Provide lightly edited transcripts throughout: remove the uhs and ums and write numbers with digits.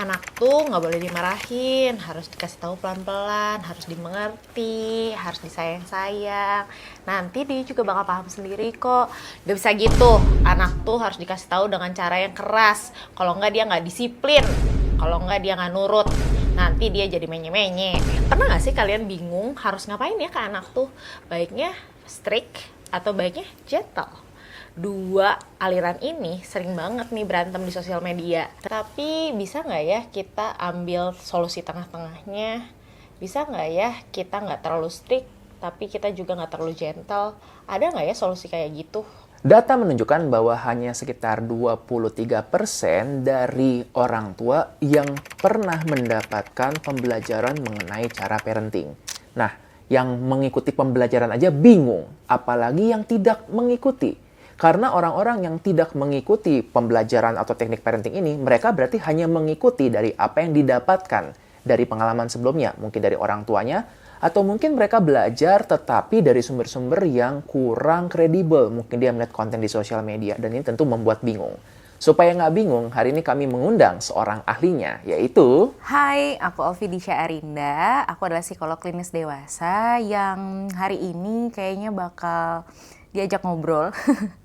anak tuh nggak boleh dimarahin, harus dikasih tahu pelan-pelan, harus dimengerti, harus disayang-sayang. Nanti dia juga bakal paham sendiri kok. Gak bisa gitu, anak tuh harus dikasih tahu dengan cara yang keras. Kalau nggak dia nggak disiplin, kalau nggak dia nggak nurut. Nanti dia jadi menye-menye. Pernah nggak sih kalian bingung harus ngapain ya ke anak tuh? Baiknya strict atau baiknya gentle? Dua aliran ini sering banget nih berantem di sosial media. Tapi bisa nggak ya kita ambil solusi tengah-tengahnya? Bisa nggak ya kita nggak terlalu strict, tapi kita juga nggak terlalu gentle? Ada nggak ya solusi kayak gitu? Data menunjukkan bahwa hanya sekitar 23% dari orang tua yang pernah mendapatkan pembelajaran mengenai cara parenting. Nah, yang mengikuti pembelajaran aja bingung, apalagi yang tidak mengikuti. Karena orang-orang yang tidak mengikuti pembelajaran atau teknik parenting ini, mereka berarti hanya mengikuti dari apa yang didapatkan dari pengalaman sebelumnya, mungkin dari orang tuanya, atau mungkin mereka belajar tetapi dari sumber-sumber yang kurang kredibel. Mungkin dia melihat konten di sosial media, dan ini tentu membuat bingung. Supaya nggak bingung, hari ini kami mengundang seorang ahlinya, yaitu... Hai, aku Olvi Disha Arinda. Aku adalah psikolog klinis dewasa yang hari ini kayaknya bakal diajak ngobrol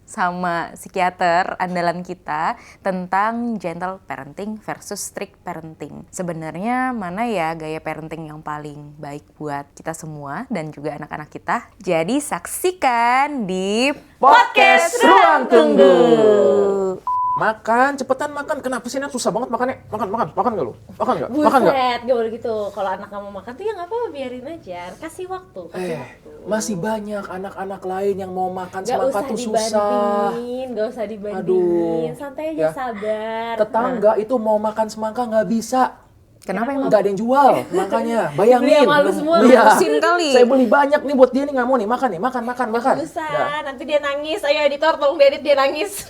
sama psikiater andalan kita tentang gentle parenting versus strict parenting. Sebenarnya mana ya gaya parenting yang paling baik buat kita semua dan juga anak-anak kita? Jadi saksikan di Podcast Ruang Tunggu. Makan, cepetan makan. Kenapa sih Nak susah banget makannya? Makan nggak lu? Makan nggak? Makan nggak? Buset, gak boleh gitu. Kalau anak kamu makan tuh ya nggak apa-apa, biarin aja. Kasih waktu, waktu. Masih banyak anak-anak lain yang mau makan Gak semangka usah tuh susah. gak usah dibandingin. Aduh. Santai aja, Ya. sabar. Tetangga itu mau makan semangka nggak bisa. Kenapa emang? Nggak ada yang jual, makanya bayangin. Beli yang halus semua, Iya. halusin kali. Saya beli banyak nih buat dia nih, nggak mau nih makan nih, makan. Bisa, Ya. nanti dia nangis. Ayo editor, tolong diedit dia nangis.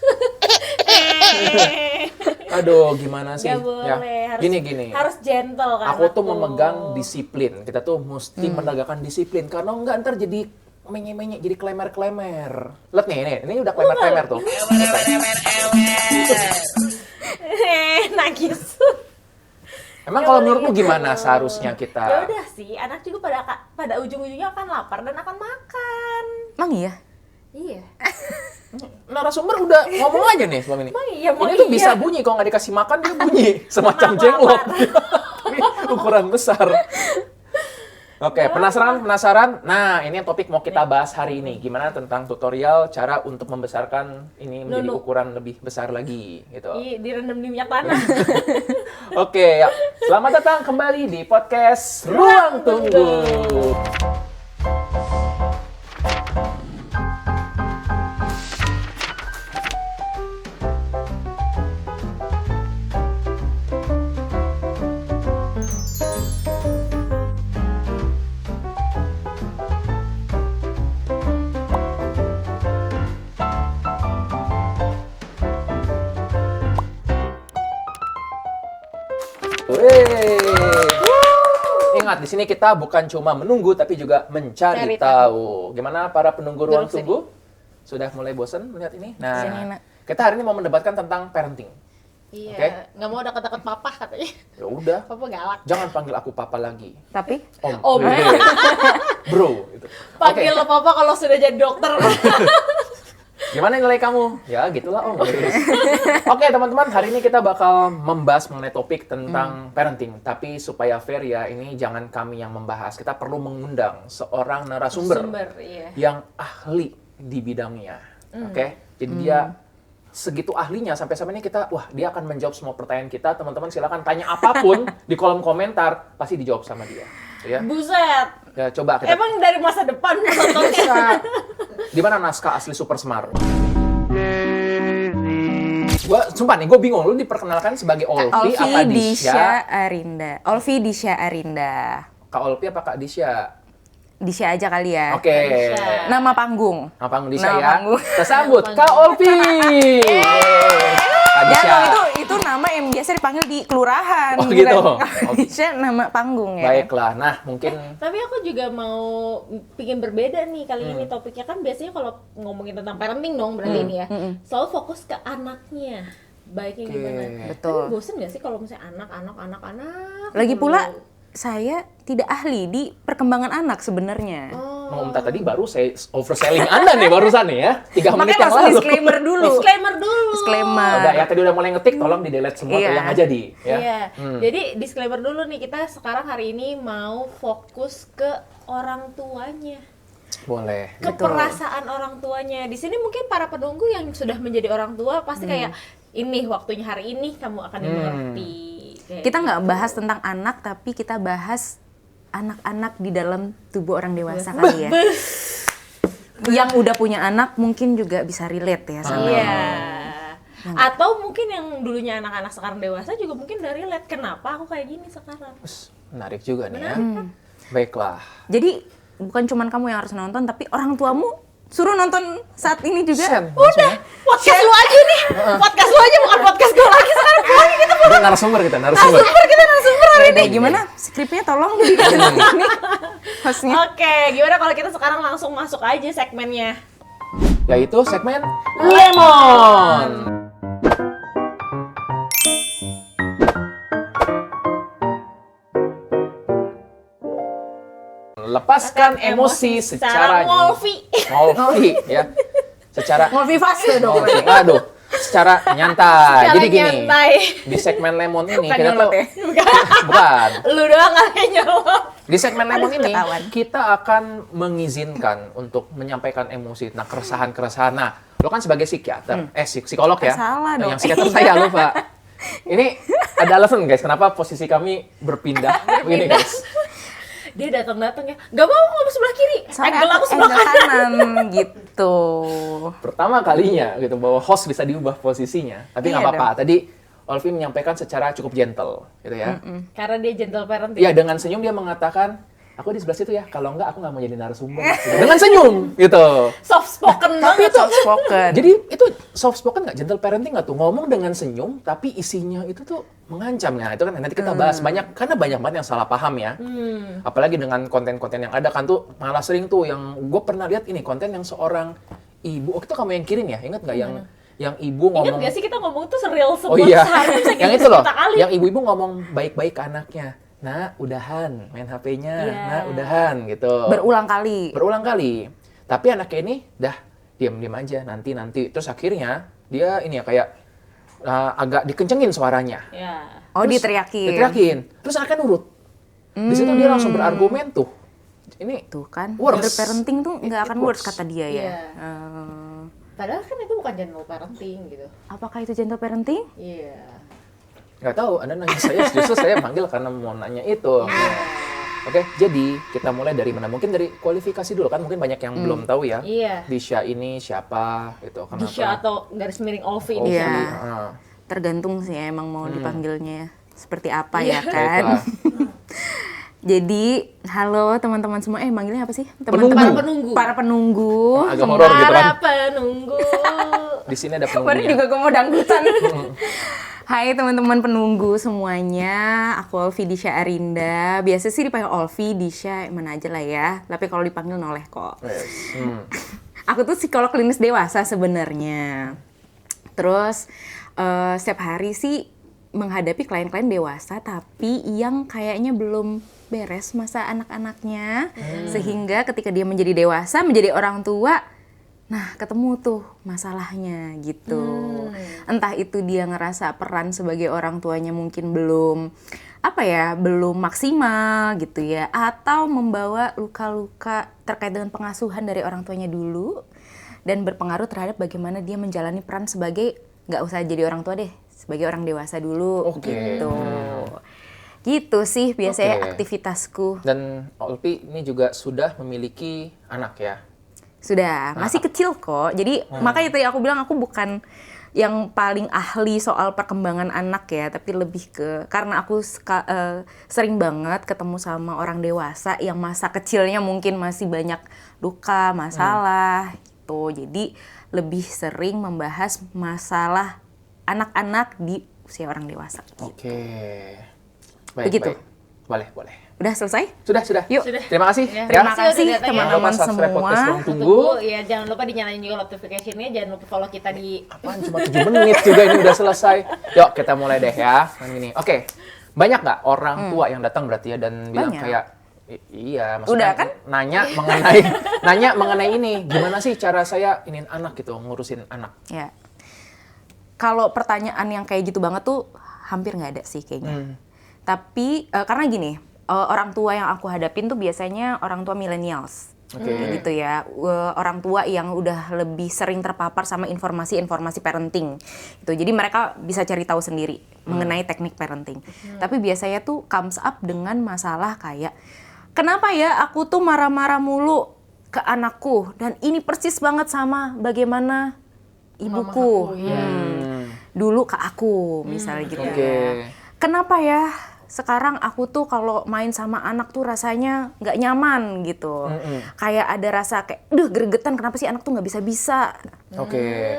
Aduh, gimana sih? Gak boleh, harus, Gini. harus gentle kan. Aku tuh memegang disiplin. Kita tuh mesti menegakkan disiplin. Karena nggak ntar jadi menye-menye, jadi klemer-klemer. Lihat nih, ini udah klemer-klemer tuh. Nangis. Emang kalau menurutmu gimana seharusnya Ya kita? udah sih, anak juga pada ujung-ujungnya akan lapar dan akan makan. Emang iya? Iya. Narasumber udah ngomong aja nih selama ini. Emang iya, Ini tuh bisa bunyi, kalau nggak dikasih makan dia bunyi. Semacam Kenapa jenglot. lapar? Tapi ukuran besar. Oke, penasaran? Nah, ini yang topik mau kita bahas hari ini. Gimana tentang tutorial cara untuk membesarkan ini menjadi Nunu. ukuran lebih besar lagi, gitu. Direndam di minyak tanah. Oke, ya. Selamat datang kembali di podcast Ruang Tunggu. Ingat, di sini kita bukan cuma menunggu, tapi juga mencari Cari tahu. Gimana para penunggu ruang Duduk sini. tunggu? Sudah mulai bosan melihat ini? Sini, Nah, Nak. kita hari ini mau mendebatkan tentang parenting. Iya, Oke. nggak mau deket-deket papa katanya. Ya udah, Papa galak. jangan panggil aku papa lagi. Tapi Om. Bro. Gitu. Panggil Oke. papa kalau sudah jadi dokter. Gimana nilai kamu? Ya gitulah Om. Oke teman-teman, hari ini kita bakal membahas mengenai topik tentang parenting. Tapi supaya fair ya, ini jangan kami yang membahas. Kita perlu mengundang seorang narasumber Iya. yang ahli di bidangnya. Oke? Jadi dia segitu ahlinya sampai-sampai ini kita, wah dia akan menjawab semua pertanyaan kita. Teman-teman silakan tanya apapun di kolom komentar, pasti dijawab sama dia. Ya, Buset. ya coba kita. Emang dari masa depan nontonnya? Bisa. Di mana naskah asli Super Semar? Gua sumpah nih, gue bingung. Lu diperkenalkan sebagai Olvi apa Olvi Disha? Disha Arinda. Olvi Disha Arinda. Kak Olvi apa Kak Disha? Disha aja kali ya. Oke. Disha. Nama panggung. Apa panggung Disha Nama ya? panggung. Kita sambut Kak Olvi. Kak Ya Disha. kalau itu nama yang biasa dipanggil di kelurahan. Oh, gitu. Kalau Disha nama panggung ya. Baiklah. Nah, mungkin Tapi aku juga mau bikin berbeda nih kali ini topiknya. Kan biasanya kalau ngomongin tentang parenting dong berarti ini ya. Selalu fokus ke anaknya. baiknya Oke. gimana. Betul. Tapi bosen nggak sih kalau misalnya anak? Lagi pula mulu? saya tidak ahli di perkembangan anak sebenarnya. Oh, Om tadi baru saya overselling Anda nih barusan nih ya. 3 menit Makanya yang langsung lalu. disclaimer dulu. Disclaimer dulu. Disclaimer. Udah ya, tadi udah mulai ngetik, tolong di-delete semua tuh Iya. yang nggak jadi ya. Iya. Jadi disclaimer dulu nih, kita sekarang hari ini mau fokus ke orang tuanya. Boleh. Ke Betul. perasaan orang tuanya. Di sini mungkin para penunggu yang sudah menjadi orang tua pasti kayak ini waktunya hari ini kamu akan dimengerti. Kayak Kita nggak bahas tentang anak, tapi kita bahas anak-anak di dalam tubuh orang dewasa kali ya. Yang udah punya anak mungkin juga bisa relate ya sama. Iya. Atau mungkin yang dulunya anak-anak sekarang dewasa juga mungkin dari relate. Kenapa aku kayak gini sekarang? Terus, menarik juga nih ya. Baiklah. Jadi bukan cuman kamu yang harus nonton, tapi orang tuamu suruh nonton saat ini juga. Sen, Udah, podcast lu aja nih. Podcast lu aja bukan podcast gue lagi sekarang. Udah narasumber kita, narasumber. Udah gimana? Skripnya tolong di ini hostnya. Oke, gimana kalau kita sekarang langsung masuk aja segmennya? Yaitu segmen Lemon. Lepaskan emosi secara Wolfie. Molfi ya. Secara Ngopi fase dong. Molfi. Aduh, secara nyantai. Secara Jadi gini, nyantai. di segmen Lemon ini Bukan kita tuh nyolot ya? bukan. Lu doang gak nyolot. Di segmen Lemon ini ketahuan. kita akan mengizinkan untuk menyampaikan emosi, nah keresahan-keresahan. Nah, lo kan sebagai psikiater, psikolog ya. Salah dong. Yang psikiater saya lupa. Ini ada alasan guys, kenapa posisi kami berpindah begini guys. Dia datang-datang ya, gak mau ngomong sebelah kiri. Soalnya Angle aku aku sebelah angle kanan. kanan gitu. Pertama kalinya gitu bahwa host bisa diubah posisinya, tapi nggak Iya apa-apa. Tadi Olvi menyampaikan secara cukup gentle, gitu ya. Karena dia gentle parenting. Iya, dengan senyum dia mengatakan, aku di sebelah situ ya, kalau enggak aku nggak mau jadi narasumber. Gitu. Dengan senyum, gitu. Soft spoken banget. Soft spoken. Jadi itu soft spoken nggak? Gentle parenting nggak tuh? Ngomong dengan senyum, tapi isinya itu tuh mengancam. Nah, itu kan nanti kita bahas banyak, karena banyak banget yang salah paham ya. Apalagi dengan konten-konten yang ada kan tuh, malah sering tuh yang gue pernah lihat ini, konten yang seorang ibu, oh itu kamu yang kirim ya? Ingat nggak yang ibu Ingat ngomong... gak sih kita ngomong tuh serial Oh sebuah iya, sehari bisa yang kayak itu loh, sejuta kali. yang ibu-ibu ngomong baik-baik ke anaknya. Nah, udahan main HP-nya, Iya. nah udahan gitu. Berulang kali. Berulang kali. Tapi anaknya ini dah diam-diam aja, nanti. Terus akhirnya dia ini ya kayak agak dikencengin suaranya. Ya. Oh, Terus diteriakin. Diteriakin. Terus anaknya nurut. Di situ dia langsung berargumen tuh. Ini Tuh kan, Works. gentle parenting tuh nggak akan It works works. kata dia ya. Iya. Padahal kan itu bukan gentle parenting gitu. Apakah itu gentle parenting? Iya. nggak tahu, Anda nanya saya, justru saya panggil karena mau nanya itu. Oke, jadi kita mulai dari mana? Mungkin dari kualifikasi dulu kan, mungkin banyak yang belum tahu ya. Iya. Disha ini siapa gitu, kenapa? Disha atau garis miring Olvi Oh, ini. Iya. Heeh. Tergantung sih ya, emang mau dipanggilnya seperti apa ya kan. Baiklah. Jadi, halo teman-teman semua. Manggilnya apa sih? Penunggu. Para penunggu. Para penunggu. Agak horor gitu Para kan. penunggu. Di sini ada Baru penunggunya. juga gue mau dangdutan. Hai teman-teman penunggu semuanya, aku Olvi Disha Arinda. Biasa sih dipanggil Olvi, Disha, mana aja lah ya. Tapi kalau dipanggil noleh kok. Yes. Aku tuh psikolog klinis dewasa sebenarnya. Terus setiap hari sih menghadapi klien-klien dewasa, tapi yang kayaknya belum beres masa anak-anaknya. Sehingga ketika dia menjadi dewasa, menjadi orang tua, nah ketemu tuh masalahnya gitu. Entah itu dia ngerasa peran sebagai orang tuanya mungkin belum belum maksimal gitu ya, atau membawa luka-luka terkait dengan pengasuhan dari orang tuanya dulu dan berpengaruh terhadap bagaimana dia menjalani peran sebagai, nggak usah jadi orang tua deh, sebagai orang dewasa dulu. Oke. Gitu. Gitu sih biasanya Oke. aktivitasku. Dan Olvi ini juga sudah memiliki anak ya. Sudah, masih kecil kok. Jadi makanya tadi aku bilang aku bukan yang paling ahli soal perkembangan anak ya, tapi lebih ke karena aku sering banget ketemu sama orang dewasa yang masa kecilnya mungkin masih banyak luka, masalah gitu. Jadi lebih sering membahas masalah anak-anak di usia orang dewasa. Oke. Begitu. Boleh. Udah selesai? Sudah. Yuk. Sudah. Terima kasih. Ya. Terima Makasih kasih udah datang ya. Jangan lupa teman-teman subscribe semua. podcast Ruang Tunggu. Ya, jangan lupa dinyalain juga notification-nya, jangan lupa follow kita di Apaan, cuma 7 menit juga ini udah selesai. Yuk, kita mulai deh ya. Yang ini. Oke. Banyak nggak orang tua yang datang berarti ya dan bilang Banyak. kayak iya, maksudnya Udah kan? nanya mengenai ini, gimana sih cara saya iniin anak gitu, ngurusin anak. Ya. Kalau pertanyaan yang kayak gitu banget tuh hampir nggak ada sih kayaknya. Tapi karena gini, orang tua yang aku hadapin tuh biasanya orang tua millennials. Oke. Gitu ya, orang tua yang udah lebih sering terpapar sama informasi-informasi parenting gitu. Jadi mereka bisa cari tahu sendiri mengenai teknik parenting. Tapi biasanya tuh comes up dengan masalah kayak, kenapa ya aku tuh marah-marah mulu ke anakku dan ini persis banget sama bagaimana ibuku dulu ke aku misalnya gitu Oke. ya. Kenapa ya sekarang aku tuh kalau main sama anak tuh rasanya nggak nyaman gitu. Kayak ada rasa kayak, gregetan kenapa sih anak tuh nggak bisa-bisa. Oke.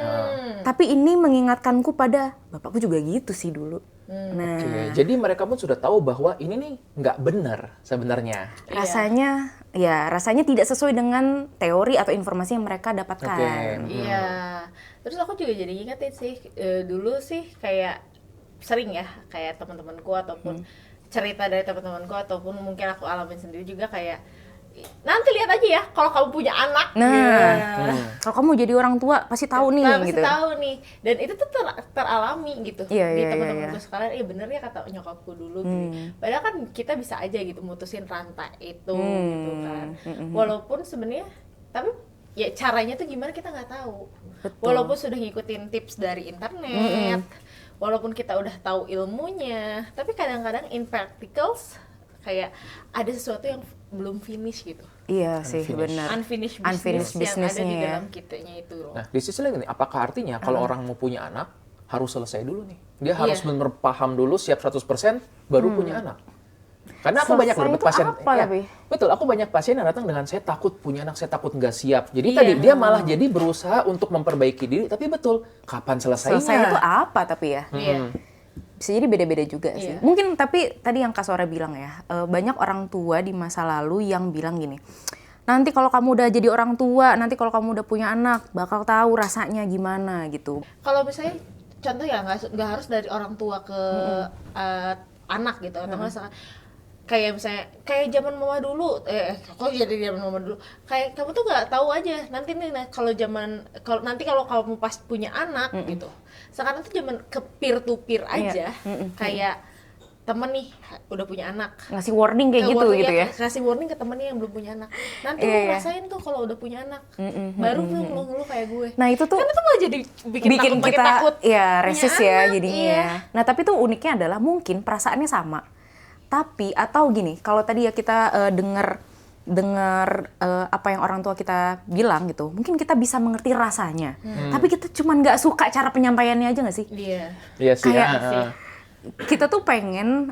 Tapi ini mengingatkanku pada bapakku juga gitu sih dulu. Nah, Oke. Jadi mereka pun sudah tahu bahwa ini nih nggak benar sebenarnya. rasanya tidak sesuai dengan teori atau informasi yang mereka dapatkan. Oke. Iya. Terus aku juga jadi ingetin sih, dulu sih kayak sering ya, kayak teman-temanku ataupun cerita dari teman-temanku ataupun mungkin aku alamin sendiri juga kayak, nanti lihat aja ya kalau kamu punya anak. Nah, kalau kamu jadi orang tua pasti tahu nih Pasti gitu. tahu nih, dan itu tuh teralami gitu Iya, di iya, teman-temanku iya. sekarang. Bener ya kata nyokapku dulu gitu. Padahal kan kita bisa aja gitu mutusin rantai itu gitu kan. Walaupun sebenarnya, tapi ya caranya tuh gimana kita nggak tahu. Betul. Walaupun sudah ngikutin tips dari internet, walaupun kita udah tahu ilmunya, tapi kadang-kadang in practicals kayak ada sesuatu yang belum finish gitu. Iya sih, Unfinished. benar. Unfinished Unfinished business yang ada di business-nya ya. dalam kitanya itu loh. Nah, di sisi lain nih, apakah artinya kalau orang mau punya anak harus selesai dulu nih? Dia harus Iya. benar paham dulu, siap 100% baru punya anak. Karena aku banyak Selesai dapat itu pasien, apa ya, tapi? betul. Aku banyak pasien yang datang dengan saya takut punya anak, saya takut nggak siap. Jadi tadi dia malah jadi berusaha untuk memperbaiki diri, tapi betul kapan selesainya? Selesai itu apa tapi ya? Iya. Bisa jadi beda-beda juga sih. Iya. Mungkin tapi tadi yang Kak Sora bilang ya, banyak orang tua di masa lalu yang bilang gini, nanti kalau kamu udah jadi orang tua, nanti kalau kamu udah punya anak, bakal tahu rasanya gimana gitu. Kalau misalnya contoh ya nggak harus dari orang tua ke anak gitu, atau misalkan kayak misalnya kayak zaman mama dulu, kok jadi zaman mama dulu, kayak kamu tuh nggak tahu aja nanti nih kalau kalau kamu pas punya anak gitu. Sekarang tuh zaman ke peer to peer aja, kayak temen nih udah punya anak, Ngasih warning kayak gitu warning gitu ya. kasih warning ke temennya yang belum punya anak, nanti Iya, lu iya. rasain tuh kalau udah punya anak, baru tuh ngeluh-ngeluh kayak gue. Nah itu tuh Kan itu malah jadi bikin takut, makin kita takut ya punya resist ya anak, jadinya iya. ya. Nah tapi tuh uniknya adalah mungkin perasaannya sama. Tapi atau gini, kalau tadi ya kita dengar apa yang orang tua kita bilang gitu, mungkin kita bisa mengerti rasanya. Tapi kita cuman nggak suka cara penyampaiannya aja nggak sih? Iya. Iya sih. Kayak ya. kita tuh pengen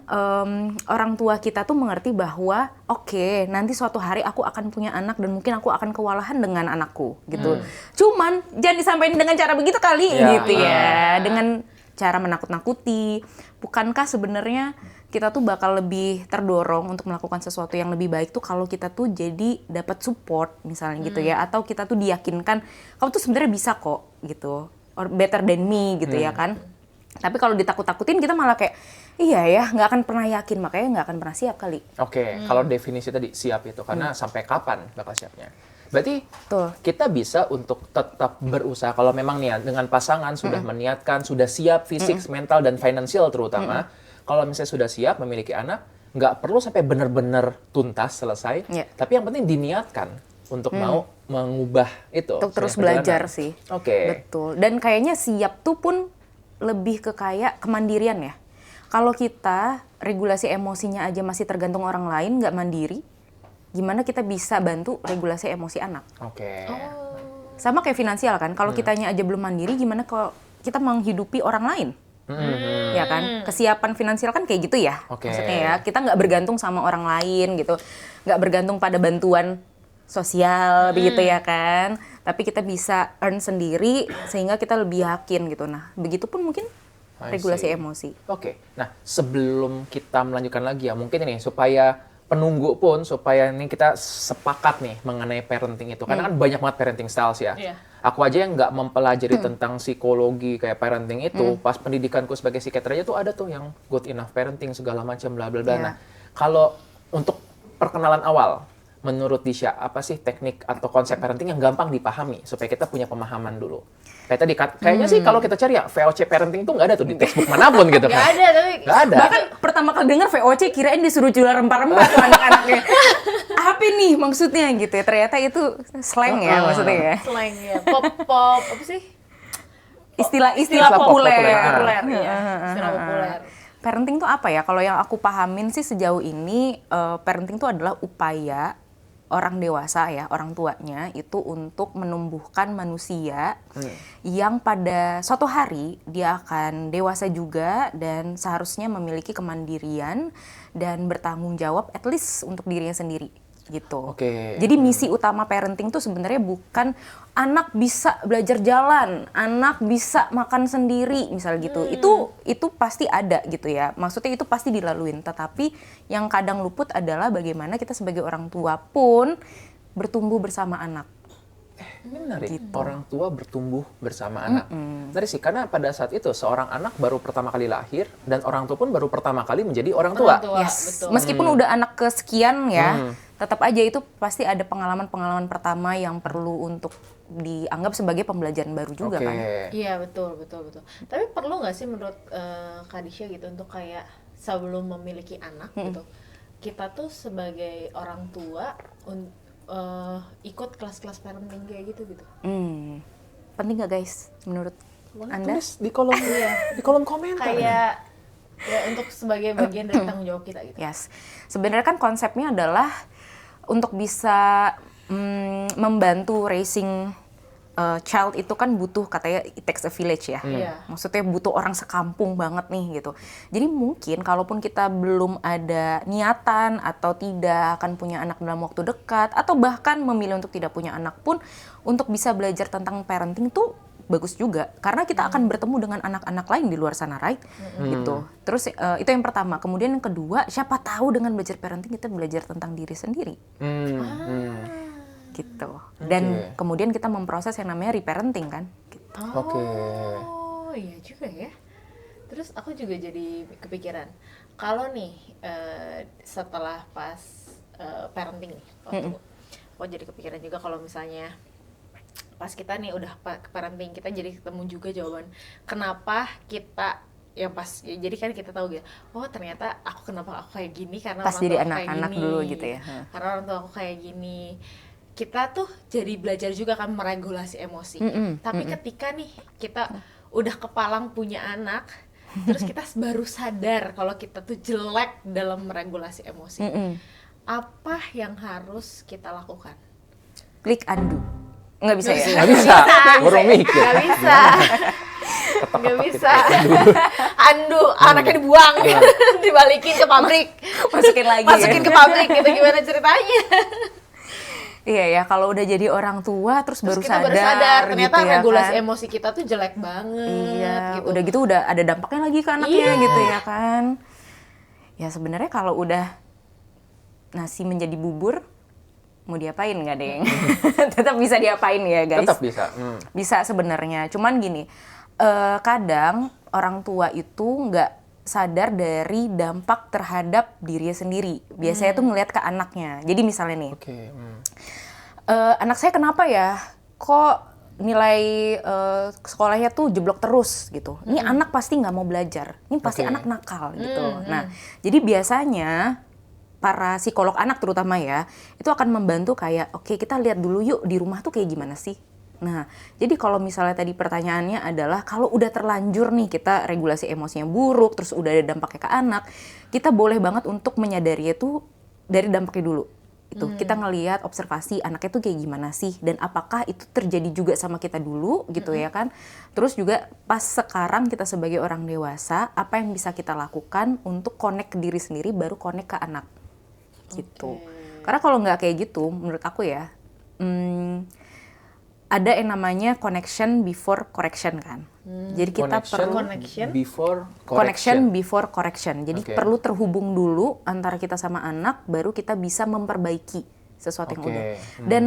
orang tua kita tuh mengerti bahwa oke, nanti suatu hari aku akan punya anak dan mungkin aku akan kewalahan dengan anakku gitu. Cuman jangan disampaikan dengan cara begitu kali Ya. gitu ya. Dengan cara menakut-nakuti. Bukankah sebenarnya kita tuh bakal lebih terdorong untuk melakukan sesuatu yang lebih baik tuh kalau kita tuh jadi dapat support misalnya gitu ya, atau kita tuh diyakinkan kamu tuh sebenarnya bisa kok gitu, or better than me gitu ya kan. Tapi kalau ditakut-takutin kita malah kayak iya ya nggak akan pernah yakin, makanya nggak akan pernah siap kali. Oke, kalau definisi tadi siap itu karena sampai kapan bakal siapnya? Berarti Betul. kita bisa untuk tetap berusaha kalau memang niat dengan pasangan sudah meniatkan, sudah siap fisik, mental dan finansial terutama. Kalau misalnya sudah siap memiliki anak, nggak perlu sampai benar-benar tuntas selesai, Iya. tapi yang penting diniatkan untuk mau mengubah itu. Untuk terus perjalanan. belajar sih. Oke. Betul. Dan kayaknya siap tuh pun lebih ke kayak kemandirian ya. Kalau kita regulasi emosinya aja masih tergantung orang lain, nggak mandiri, gimana kita bisa bantu regulasi emosi anak? Oke. Sama kayak finansial kan, kalau kitanya aja belum mandiri, gimana kalau kita menghidupi orang lain? Ya kan, kesiapan finansial kan kayak gitu ya. Oke. Maksudnya ya, kita nggak bergantung sama orang lain gitu, nggak bergantung pada bantuan sosial begitu ya kan. Tapi kita bisa earn sendiri sehingga kita lebih yakin gitu. Nah, begitupun mungkin I regulasi see. emosi. Oke, nah sebelum kita melanjutkan lagi ya, mungkin ini supaya penunggu pun, supaya ini kita sepakat nih mengenai parenting itu. Karena kan banyak banget parenting styles ya. Iya. Aku aja yang nggak mempelajari tentang psikologi kayak parenting itu, pas pendidikanku sebagai psikiater aja tuh ada tuh yang good enough parenting, segala macam, bla bla bla. Iya. Nah, kalau untuk perkenalan awal, menurut Disha, apa sih teknik atau konsep parenting yang gampang dipahami, supaya kita punya pemahaman dulu? Kayak tadi, kayaknya sih kalau kita cari ya, VOC parenting tuh nggak ada tuh di textbook manapun gitu Gak kan. ada, tapi Nggak ada. Bahkan pertama kali dengar VOC kirain disuruh jual rempah-rempah tuh anak-anaknya. Apa nih maksudnya gitu ya? Ternyata itu slang ya maksudnya ya. slang ya. Pop, apa sih? Istilah populer. Populer, iya. Istilah populer. Parenting tuh apa ya? Kalau yang aku pahamin sih sejauh ini, parenting tuh adalah upaya orang dewasa ya, orang tuanya itu untuk menumbuhkan manusia yang pada suatu hari dia akan dewasa juga dan seharusnya memiliki kemandirian dan bertanggung jawab at least untuk dirinya sendiri gitu. Oke. Jadi misi utama parenting tuh sebenarnya bukan anak bisa belajar jalan, anak bisa makan sendiri misal gitu. Itu pasti ada gitu ya. Maksudnya itu pasti dilaluin. Tetapi yang kadang luput adalah bagaimana kita sebagai orang tua pun bertumbuh bersama anak. Ini menarik, orang tua bertumbuh bersama anak. Menarik sih, karena pada saat itu seorang anak baru pertama kali lahir dan orang tua pun baru pertama kali menjadi orang tua. Yes. Meskipun udah anak kesekian ya, tetap aja itu pasti ada pengalaman-pengalaman pertama yang perlu untuk dianggap sebagai pembelajaran baru juga kan. Iya, betul. Tapi perlu nggak sih menurut Kak Disha gitu untuk kayak sebelum memiliki anak gitu, kita tuh sebagai orang tua ikut kelas-kelas parenting kayak gitu? Penting nggak guys menurut Anda? Tulis di kolom di kolom komentar. Kayak ya untuk sebagai bagian dari tanggung jawab kita gitu. Yes. Sebenarnya kan konsepnya adalah untuk bisa membantu raising child itu kan butuh, katanya it takes a village ya. Iya. Maksudnya butuh orang sekampung banget nih gitu. Jadi mungkin kalaupun kita belum ada niatan atau tidak akan punya anak dalam waktu dekat atau bahkan memilih untuk tidak punya anak pun, untuk bisa belajar tentang parenting itu bagus juga karena kita akan bertemu dengan anak-anak lain di luar sana, right? Gitu. Terus itu yang pertama. Kemudian yang kedua, siapa tahu dengan belajar parenting kita belajar tentang diri sendiri. Gitu. Dan kemudian kita memproses yang namanya reparenting kan. Gitu. Oh, iya juga ya. Terus aku juga jadi kepikiran, kalau nih setelah pas parenting nih, aku jadi kepikiran juga kalau misalnya pas kita nih udah parenting, kita jadi ketemu juga jawaban kenapa kita yang pas, jadi kan kita tahu gitu, oh ternyata kenapa aku kayak gini karena Pas orang jadi tua aku anak-anak kayak gini, dulu gitu ya. karena orang tua aku kayak gini. Kita tuh jadi belajar juga kan meregulasi emosi. Tapi ketika nih kita udah kepalang punya anak, terus kita baru sadar kalau kita tuh jelek dalam meregulasi emosi. Apa yang harus kita lakukan? Klik undo. Nggak bisa ya? Nggak bisa, baru mikir. Nggak bisa. Nggak bisa. Undo, anaknya dibuang, dibalikin ke pabrik, Masukin lagi. masukin ke pabrik gitu, gimana ceritanya? Iya ya, kalau udah jadi orang tua terus baru kita sadar, baru sadar ternyata gitu ya regulasi kan. emosi kita tuh jelek banget. Iya, gitu. udah gitu udah ada dampaknya lagi ke anaknya Iya. gitu ya kan. Ya sebenarnya kalau udah nasi menjadi bubur, mau diapain nggak deng? Tetap bisa diapain ya guys. Tetap bisa. Bisa sebenarnya, cuman gini, kadang orang tua itu nggak sadar dari dampak terhadap dirinya sendiri. Biasanya tuh ngelihat ke anaknya. Jadi misalnya nih, Oke. anak saya kenapa ya? Kok nilai sekolahnya tuh jeblok terus gitu. Ini anak pasti nggak mau belajar. Ini pasti anak nakal gitu. Nah, jadi biasanya para psikolog anak terutama ya, itu akan membantu kayak, oke kita lihat dulu yuk di rumah tuh kayak gimana sih. Nah, jadi kalau misalnya tadi pertanyaannya adalah kalau udah terlanjur nih kita regulasi emosinya buruk, terus udah ada dampaknya ke anak, kita boleh banget untuk menyadari itu dari dampaknya dulu. Itu kita ngelihat observasi anaknya tuh kayak gimana sih dan apakah itu terjadi juga sama kita dulu gitu ya kan. Terus juga pas sekarang kita sebagai orang dewasa, apa yang bisa kita lakukan untuk connect ke diri sendiri baru connect ke anak. Gitu. Karena kalau nggak kayak gitu menurut aku ya, ada yang namanya connection before correction kan. Jadi kita perlu connection before correction. Jadi perlu terhubung dulu antara kita sama anak, baru kita bisa memperbaiki sesuatu yang udah. Dan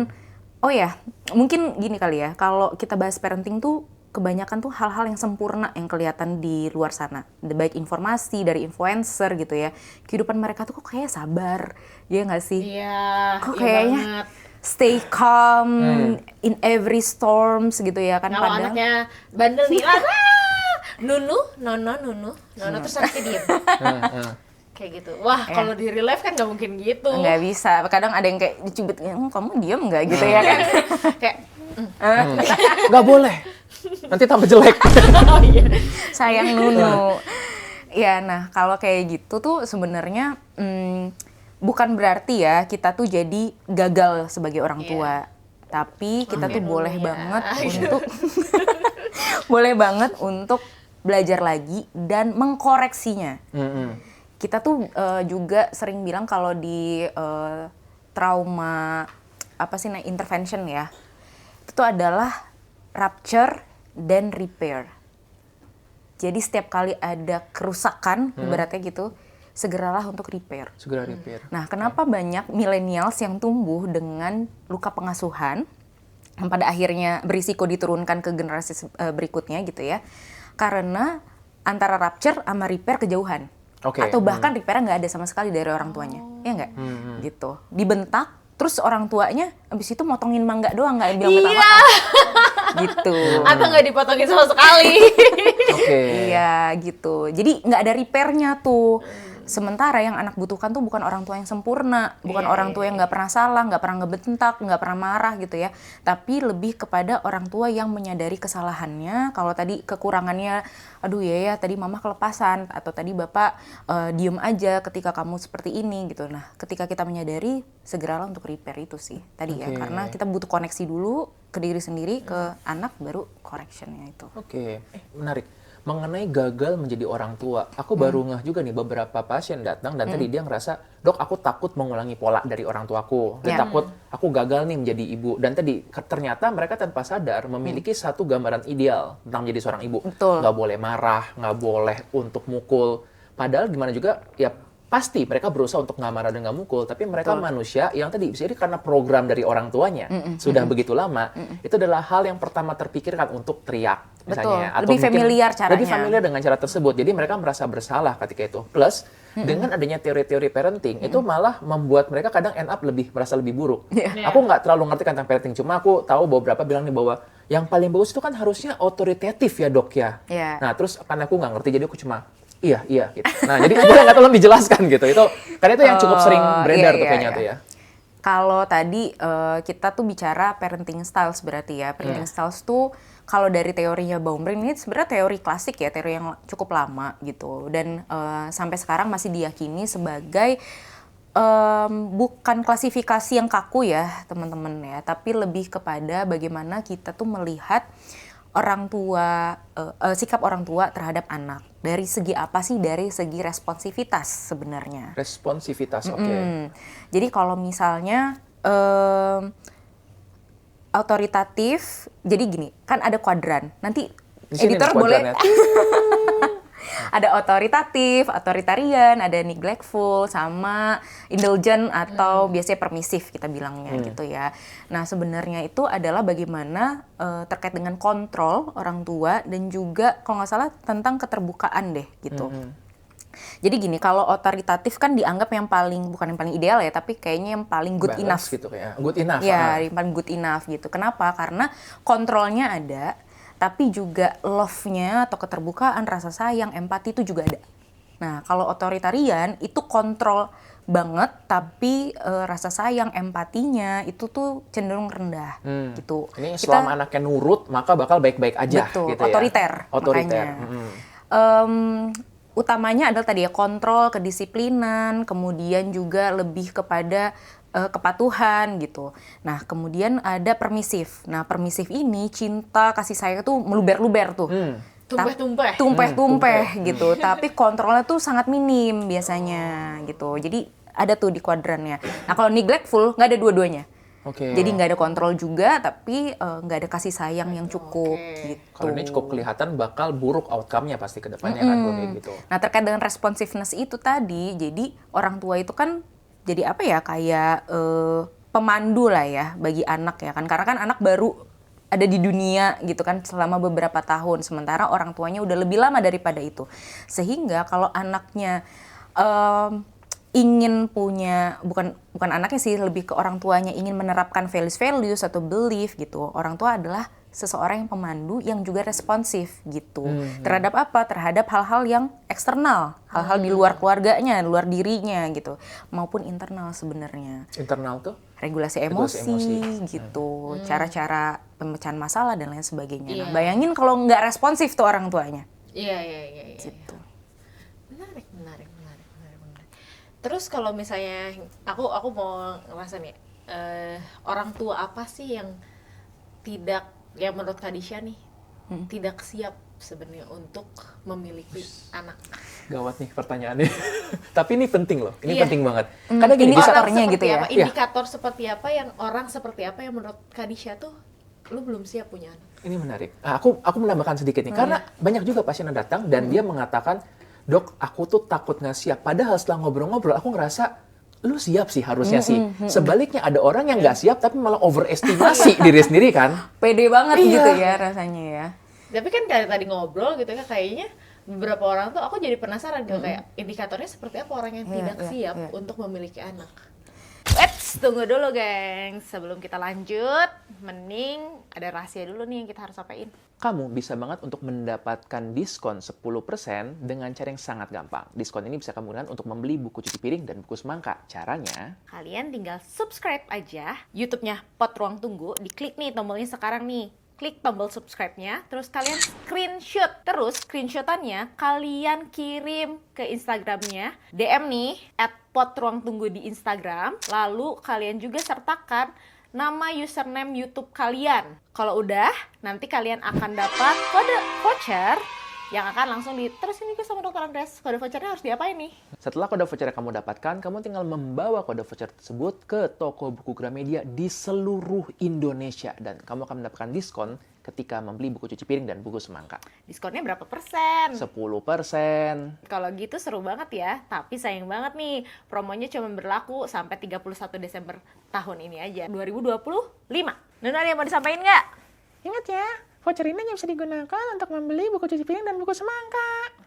oh ya, mungkin gini kali ya, kalau kita bahas parenting tuh kebanyakan tuh hal-hal yang sempurna yang kelihatan di luar sana. Baik informasi dari influencer gitu ya. Kehidupan mereka tuh kok kayak sabar, ya nggak sih? Iya, kok kayaknya stay calm in every storms gitu ya kan. Kalau padahal anaknya bandel nih, Nono terus anaknya diem. Kayak gitu. Wah, kalau di real life kan nggak mungkin gitu. Nggak bisa. Kadang ada yang kayak dicubit, kamu diem nggak gitu ya kan? Kayak nggak boleh. Nanti tambah jelek. oh iya. Sayang Nunu. Ya, nah kalau kayak gitu tuh sebenarnya bukan berarti ya kita tuh jadi gagal sebagai orang tua. Tapi kita tuh boleh banget untuk boleh banget untuk belajar lagi dan mengkoreksinya. Kita tuh juga sering bilang kalau di trauma intervention ya, itu adalah rupture dan repair. Jadi setiap kali ada kerusakan, ibaratnya gitu, segeralah untuk repair. Segera repair. Nah, kenapa banyak millennials yang tumbuh dengan luka pengasuhan yang pada akhirnya berisiko diturunkan ke generasi berikutnya gitu ya? Karena antara rupture sama repair kejauhan. Atau bahkan repair nggak ada sama sekali dari orang tuanya, ya nggak? Gitu. Dibentak, terus orang tuanya abis itu motongin mangga doang, nggak bilang minta maaf. Gitu. Atau nggak dipotongin sama sekali. Iya gitu. Jadi nggak ada repairnya tuh. Sementara yang anak butuhkan tuh bukan orang tua yang sempurna, bukan orang tua yang nggak pernah salah, nggak pernah ngebentak, nggak pernah marah gitu ya. Tapi lebih kepada orang tua yang menyadari kesalahannya. Kalau tadi kekurangannya, aduh ya tadi mama kelepasan, atau tadi bapak diem aja ketika kamu seperti ini gitu. Nah, ketika kita menyadari, segeralah untuk repair itu sih tadi ya. Karena kita butuh koneksi dulu ke diri sendiri, ke anak, baru correctionnya itu. Menarik. Mengenai gagal menjadi orang tua, aku baru ngeh juga nih, beberapa pasien datang dan tadi dia ngerasa, dok aku takut mengulangi pola dari orang tuaku, dan takut aku gagal nih menjadi ibu. Dan tadi ternyata mereka tanpa sadar memiliki satu gambaran ideal tentang menjadi seorang ibu. Nggak boleh marah, nggak boleh untuk mukul. Padahal gimana juga, ya pasti mereka berusaha untuk nggak marah dan nggak mukul, tapi mereka manusia yang tadi bisa jadi karena program dari orang tuanya sudah begitu lama, itu adalah hal yang pertama terpikirkan untuk teriak misalnya, atau lebih familiar caranya. Lebih familiar dengan cara tersebut, jadi mereka merasa bersalah ketika itu. Plus dengan adanya teori-teori parenting itu malah membuat mereka kadang end up merasa lebih buruk. Aku nggak terlalu ngerti tentang parenting, cuma aku tahu beberapa bilang nih bahwa yang paling bagus itu kan harusnya otoritatif ya dok ya. Nah terus karena aku nggak ngerti, jadi aku cuma iya gitu. Nah jadi boleh nggak tolong dijelaskan gitu, itu karena itu yang cukup sering beredar tuh kayaknya tuh ya. Kalau tadi kita tuh bicara parenting styles berarti ya. Parenting styles tuh kalau dari teorinya Baumrind ini sebenarnya teori klasik ya, teori yang cukup lama gitu. Dan sampai sekarang masih diyakini sebagai bukan klasifikasi yang kaku ya teman-teman ya, tapi lebih kepada bagaimana kita tuh melihat orang tua, sikap orang tua terhadap anak. Dari segi apa sih? Dari segi responsivitas sebenarnya. Responsivitas, Jadi kalau misalnya autoritatif, jadi gini, kan ada kuadran. Nanti editor boleh ada otoritatif, authoritarian, ada neglectful, sama indulgent atau biasanya permisif kita bilangnya gitu ya. Nah sebenarnya itu adalah bagaimana terkait dengan kontrol orang tua dan juga kalau nggak salah tentang keterbukaan deh gitu. Jadi gini, kalau otoritatif kan dianggap yang paling, bukan yang paling ideal ya, tapi kayaknya yang paling good enough. Gitu kayak. Good enough. Ya, yang paling good enough gitu. Kenapa? Karena kontrolnya ada, tapi juga love-nya atau keterbukaan, rasa sayang, empati itu juga ada. Nah, kalau otoritarian itu kontrol banget, tapi rasa sayang, empatinya itu tuh cenderung rendah gitu. Ini selama anaknya nurut, maka bakal baik-baik aja. Betul, gitu otoriter. Ya? Otoriter. Utamanya adalah tadi ya kontrol, kedisiplinan, kemudian juga lebih kepada kepatuhan gitu. Nah, kemudian ada permisif. Nah, permisif ini cinta, kasih sayang tuh meluber-luber tuh. Tumpeh-tumpeh gitu. Tapi kontrolnya tuh sangat minim biasanya gitu. Jadi ada tuh di kuadrannya. Nah, kalau neglectful nggak ada dua-duanya. Oke. Jadi nggak ada kontrol juga, tapi nggak ada kasih sayang yang cukup Oke. gitu. Kalau ini cukup kelihatan bakal buruk outcome-nya pasti ke depannya kan kalau kayak gitu. Nah, terkait dengan responsiveness itu tadi, jadi orang tua itu kan jadi apa ya, kayak pemandu lah ya bagi anak ya kan. Karena kan anak baru ada di dunia gitu kan selama beberapa tahun, sementara orang tuanya udah lebih lama daripada itu. Sehingga kalau anaknya ingin punya, bukan anaknya sih, lebih ke orang tuanya ingin menerapkan values atau belief gitu. Orang tua adalah seseorang yang pemandu yang juga responsif gitu. Terhadap apa? Terhadap hal-hal yang eksternal, hal-hal di luar keluarganya, luar dirinya gitu, maupun internal sebenarnya. Internal tuh? Regulasi Regulasi emosi emosi. gitu, cara-cara pemecahan masalah dan lain sebagainya. Iya. Nah, bayangin kalau nggak responsif tuh orang tuanya. Iya. Gitu. Menarik. Terus kalau misalnya aku mau ngerasa nih, orang tua apa sih yang tidak, ya menurut Kadisha nih, tidak siap sebenarnya untuk memiliki anak? Gawat nih pertanyaannya. Tapi ini penting loh, ini Iya. penting banget. Karena gini, bisa Indikatornya gitu ya? Indikator seperti apa yang orang seperti apa yang menurut Kadisha tuh lu belum siap punya anak? ini menarik. Aku menambahkan sedikit nih, karena banyak juga pasien yang datang dan dia mengatakan, dok, aku tuh takut nggak siap. Padahal setelah ngobrol-ngobrol, aku ngerasa lu siap sih harusnya sih. Sebaliknya ada orang yang nggak siap tapi malah overestimasi diri sendiri kan. Pede banget Iya. gitu ya rasanya ya. Tapi kan kayak tadi ngobrol gitu kan, kayaknya beberapa orang tuh aku jadi penasaran gitu, kayak indikatornya seperti apa orang yang tidak siap untuk memiliki anak. Eits, tunggu dulu gengs, sebelum kita lanjut, mending ada rahasia dulu nih yang kita harus sampaikan. Kamu bisa banget untuk mendapatkan diskon 10% dengan cara yang sangat gampang. Diskon ini bisa kamu gunakan untuk membeli buku cuci piring dan buku semangka. Caranya, Kalian tinggal subscribe aja YouTube-nya Pot Ruang Tunggu, diklik nih tombolnya sekarang nih. Klik tombol subscribe-nya, terus kalian screenshot. Terus screenshotannya kalian kirim ke Instagramnya, DM nih, @potruangtunggu di Instagram. Lalu kalian juga sertakan nama username YouTube kalian. Kalau udah, nanti kalian akan dapat kode voucher yang akan langsung diterusin juga sama Dokter Andres. Kode vouchernya harus diapain nih? setelah kode voucher yang kamu dapatkan, kamu tinggal membawa kode voucher tersebut ke toko buku Gramedia di seluruh Indonesia. Dan kamu akan mendapatkan diskon ketika membeli buku cuci piring dan buku semangka. Diskonnya berapa persen? 10%. Kalau gitu seru banget ya, tapi sayang banget nih, promonya cuma berlaku sampai 31 Desember tahun ini aja, 2025. Nona ada yang mau disampaikan nggak? Ingat ya, voucher ini hanya bisa digunakan untuk membeli buku cuci piring dan buku semangka.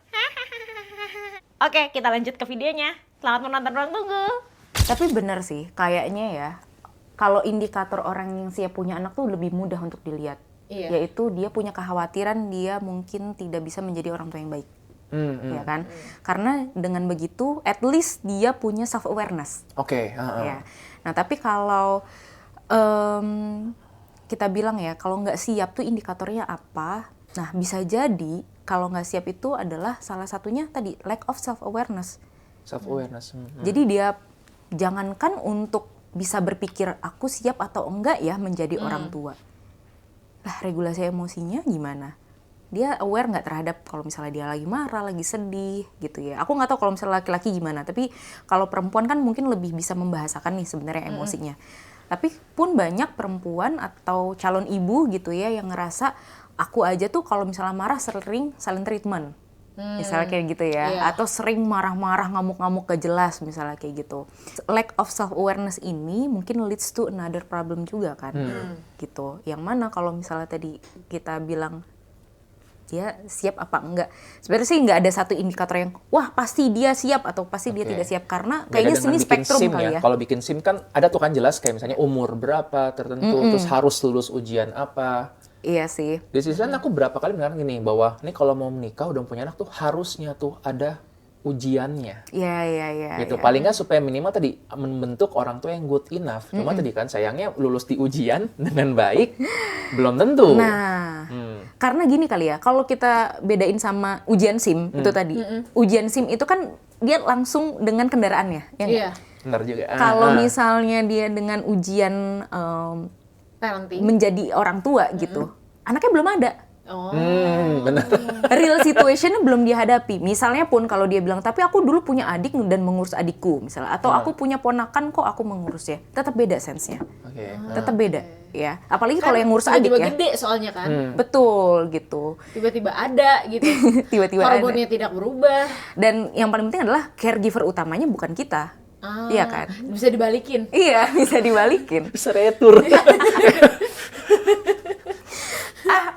Oke, kita lanjut ke videonya. Selamat menonton Ruang Tunggu. Tapi bener sih, kayaknya ya, kalau indikator orang yang siap punya anak tuh lebih mudah untuk dilihat. Iya. Yaitu dia punya kekhawatiran dia mungkin tidak bisa menjadi orang tua yang baik. Ya kan? Karena dengan begitu, at least dia punya self-awareness. Oke, Ya. Nah, tapi kalau kita bilang ya, kalau nggak siap tuh indikatornya apa? Nah, bisa jadi kalau nggak siap itu adalah salah satunya tadi, lack of self-awareness. self-awareness. Jadi dia jangankan untuk bisa berpikir aku siap atau enggak ya menjadi orang tua. Lah, regulasi emosinya gimana? Dia aware nggak terhadap kalau misalnya dia lagi marah, lagi sedih gitu ya. Aku nggak tahu kalau misalnya laki-laki gimana, tapi kalau perempuan kan mungkin lebih bisa membahasakan nih sebenarnya emosinya. Tapi pun banyak perempuan atau calon ibu gitu ya yang ngerasa aku aja tuh kalau misalnya marah sering silent treatment. Misalnya kayak gitu ya. Iya. Atau sering marah-marah, ngamuk-ngamuk gak jelas misalnya kayak gitu. Lack of self-awareness ini mungkin leads to another problem juga kan. Gitu. Yang mana kalau misalnya tadi kita bilang dia siap apa enggak. Sebenarnya sih nggak ada satu indikator yang wah pasti dia siap atau pasti dia Oke. tidak siap. Karena Beda kayaknya dengan sini bikin spektrum SIM kali ya. Kalau bikin SIM kan ada tuh kan jelas kayak misalnya umur berapa tertentu, terus harus lulus ujian apa. Iya sih. Di sisi lain aku berapa kali mendengar gini bahwa ini kalau mau menikah udah punya anak tuh harusnya tuh ada ujiannya. Iya. Gitu. Paling nggak supaya minimal tadi membentuk orang tua yang good enough. Cuma tadi kan sayangnya lulus di ujian dengan baik belum tentu. Nah, karena gini kali ya, kalau kita bedain sama ujian SIM itu tadi, ujian SIM itu kan dia langsung dengan kendaraannya, ya nggak? Iya. Benar juga. Kalau misalnya dia dengan ujian Parenting. menjadi orang tua gitu, anaknya belum ada. Oh. Benar. Real situationnya belum dihadapi. Misalnya pun kalau dia bilang, tapi aku dulu punya adik dan mengurus adikku misalnya, atau aku punya ponakan kok aku mengurus ya, tetap beda sense-nya. Oke. Tetap beda ya. Apalagi Kan kalau yang ngurus adik tiba-tiba ya. gede soalnya kan. Betul gitu. Tiba-tiba ada gitu. Tiba-tiba ada. Hormonnya tidak berubah. Dan yang paling penting adalah caregiver utamanya bukan kita. Iya kan? Bisa dibalikin. Iya, bisa dibalikin. Bisa retur.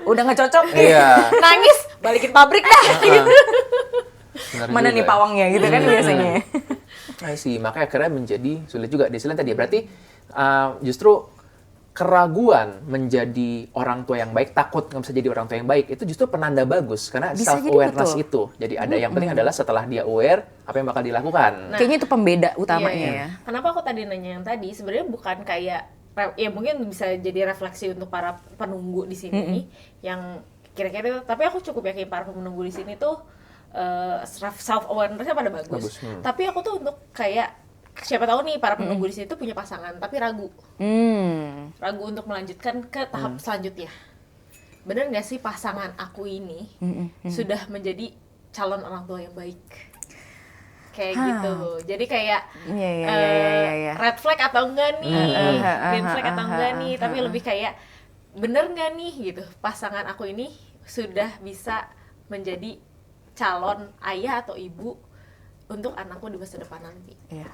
Udah nggak cocok nih. Iya. Nangis, balikin pabrik dah. Benar Mana juga nih ya. pawangnya gitu kan biasanya. I see. Makanya akhirnya menjadi sulit juga. Di selain tadi berarti justru keraguan menjadi orang tua yang baik, takut nggak bisa jadi orang tua yang baik, itu justru penanda bagus karena Bisa jadi self-awareness betul. itu. Jadi ada yang penting adalah setelah dia aware, apa yang bakal dilakukan. Kayaknya itu pembeda utamanya Iya, ya. Kenapa aku tadi nanya yang tadi? Sebenarnya bukan kayak ya mungkin bisa jadi refleksi untuk para penunggu di sini yang kira-kira, tapi aku cukup yakin para penunggu di sini tuh self awareness-nya pada bagus. Tapi aku tuh untuk kayak siapa tahu nih para penunggu di sini tuh punya pasangan tapi ragu untuk melanjutkan ke tahap selanjutnya. Bener nggak sih pasangan aku ini sudah menjadi calon orang tua yang baik? Kayak gitu. Jadi kayak Iya. red flag atau enggak nih, green flag atau enggak nih, tapi lebih kayak bener nggak nih gitu. Pasangan aku ini sudah bisa menjadi calon ayah atau ibu untuk anakku di masa depan nanti. Iya.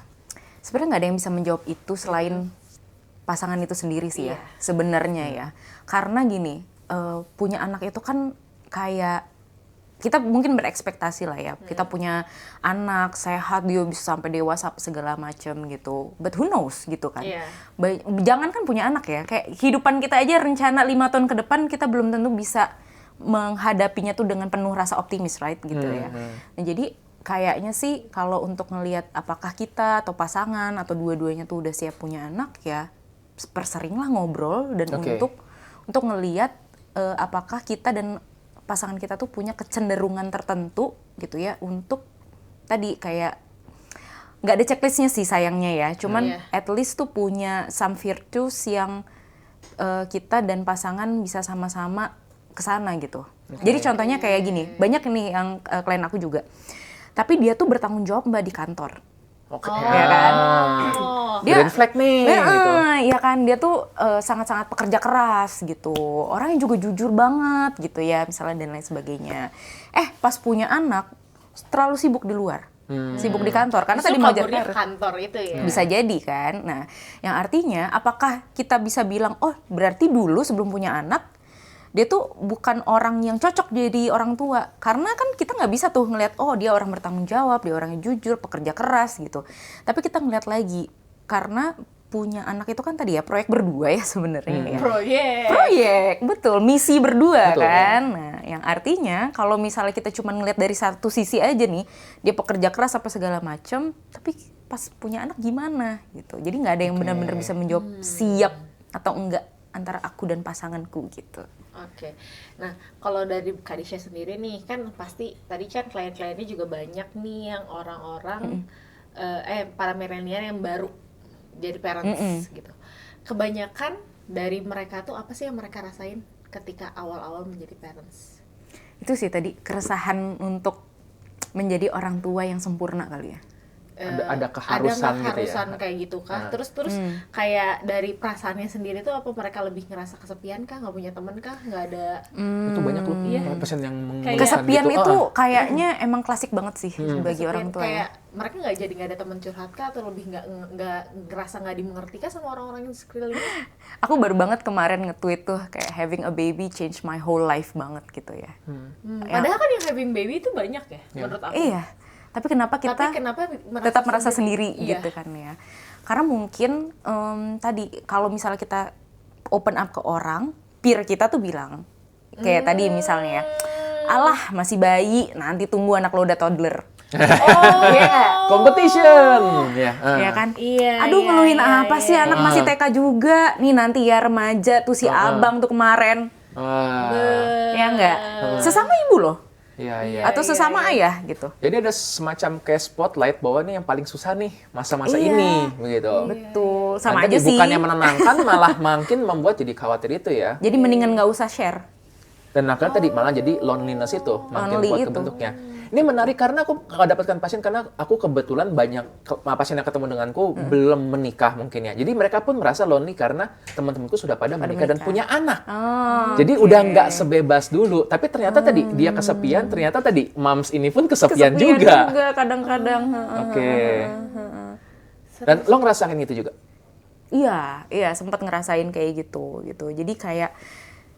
Sebenarnya nggak ada yang bisa menjawab itu selain pasangan itu sendiri sih ya, Iya. sebenarnya ya. Karena gini, punya anak itu kan kayak kita mungkin berekspektasi lah ya, kita punya anak sehat, dia bisa sampai dewasa segala macam gitu. But who knows gitu kan. Iya. Jangan kan punya anak ya, kayak kehidupan kita aja rencana 5 tahun ke depan kita belum tentu bisa menghadapinya tuh dengan penuh rasa optimis, right gitu ya. Nah, jadi kayaknya sih kalau untuk ngelihat apakah kita atau pasangan atau dua-duanya tuh udah siap punya anak ya, perseringlah ngobrol dan untuk ngelihat apakah kita dan pasangan kita tuh punya kecenderungan tertentu gitu ya untuk tadi kayak nggak ada checklistnya sih sayangnya ya, cuman at least tuh punya some virtues yang kita dan pasangan bisa sama-sama kesana gitu. Jadi contohnya kayak gini, banyak nih yang klien aku juga, tapi dia tuh bertanggung jawab Mbak di kantor. Ya kan? Dia Green flag nih gitu. Iya kan, dia tuh sangat-sangat pekerja keras gitu. Orangnya juga jujur banget gitu ya, misalnya dan lain sebagainya. Pas punya anak terlalu sibuk di luar. Sibuk di kantor karena tadi mengajar kantor itu ya. Bisa jadi kan. Nah, yang artinya apakah kita bisa bilang, oh berarti dulu sebelum punya anak dia tuh bukan orang yang cocok jadi orang tua, karena kan kita nggak bisa tuh ngelihat oh dia orang bertanggung jawab, dia orang yang jujur, pekerja keras gitu. Tapi kita ngeliat lagi karena punya anak itu kan tadi ya proyek berdua ya sebenarnya ya. Proyek, betul, misi berdua kan. Nah, yang artinya kalau misalnya kita cuma ngeliat dari satu sisi aja nih, dia pekerja keras apa segala macem, tapi pas punya anak gimana gitu. Jadi nggak ada yang benar-benar bisa menjawab siap atau enggak antara aku dan pasanganku gitu. Oke. Nah, kalau dari Kak Disha sendiri nih, kan pasti tadi kan klien-kliennya juga banyak nih yang orang-orang para milenial yang baru jadi parents gitu. Kebanyakan dari mereka tuh apa sih yang mereka rasain ketika awal-awal menjadi parents? Itu sih tadi keresahan untuk menjadi orang tua yang sempurna kali ya. Ada keharusan gitu ya. Kayak gitu kah? Terus kayak dari perasaannya sendiri tuh apa mereka lebih ngerasa kesepian kah? Nggak punya teman kah? Nggak ada? Itu banyak loh pasien yang mengeluhkan Kesepian gitu. itu kayaknya emang klasik banget sih bagi orang tua kayak ya. mereka nggak ada teman curhat kah? Atau lebih nggak ngerasa nggak dimengerti kah sama orang-orang yang sekelilingnya? Aku baru banget kemarin nge-tweet tuh kayak having a baby changed my whole life banget gitu ya. Padahal kan yang having baby itu banyak ya menurut aku. Iya. Tapi kenapa kita tetap merasa sendiri gitu kan ya? Karena mungkin tadi kalau misalnya kita open up ke orang, peer kita tuh bilang kayak tadi misalnya ya, alah masih bayi, nanti tunggu anak lo udah toddler. Competition. Ya kan? Iya. Aduh ngeluhin apa sih anak masih TK juga. Nih nanti ya remaja tuh si abang tuh kemarin. Ya enggak? Sesama ibu loh. Iya. Atau sesama ayah gitu. Jadi ada semacam kayak spotlight bahwa ini yang paling susah nih masa-masa ini begitu. Betul. Sama Dan aja tadi sih. bukannya menenangkan malah makin membuat jadi khawatir itu ya. Jadi mendingan nggak usah share. Dan akhirnya tadi malah jadi loneliness itu makin Lonely kuat itu. kebentuknya. Ini menarik karena aku dapatkan pasien karena aku kebetulan banyak pasien yang ketemu denganku belum menikah mungkin ya. Jadi mereka pun merasa lonely karena teman-temanku sudah pada menikah dan punya anak. Oh, Jadi udah nggak sebebas dulu. Tapi ternyata tadi dia kesepian, ternyata tadi moms ini pun kesepian juga. kadang-kadang. Oke. Dan lo ngerasain itu juga? Iya, sempat ngerasain kayak gitu. Jadi kayak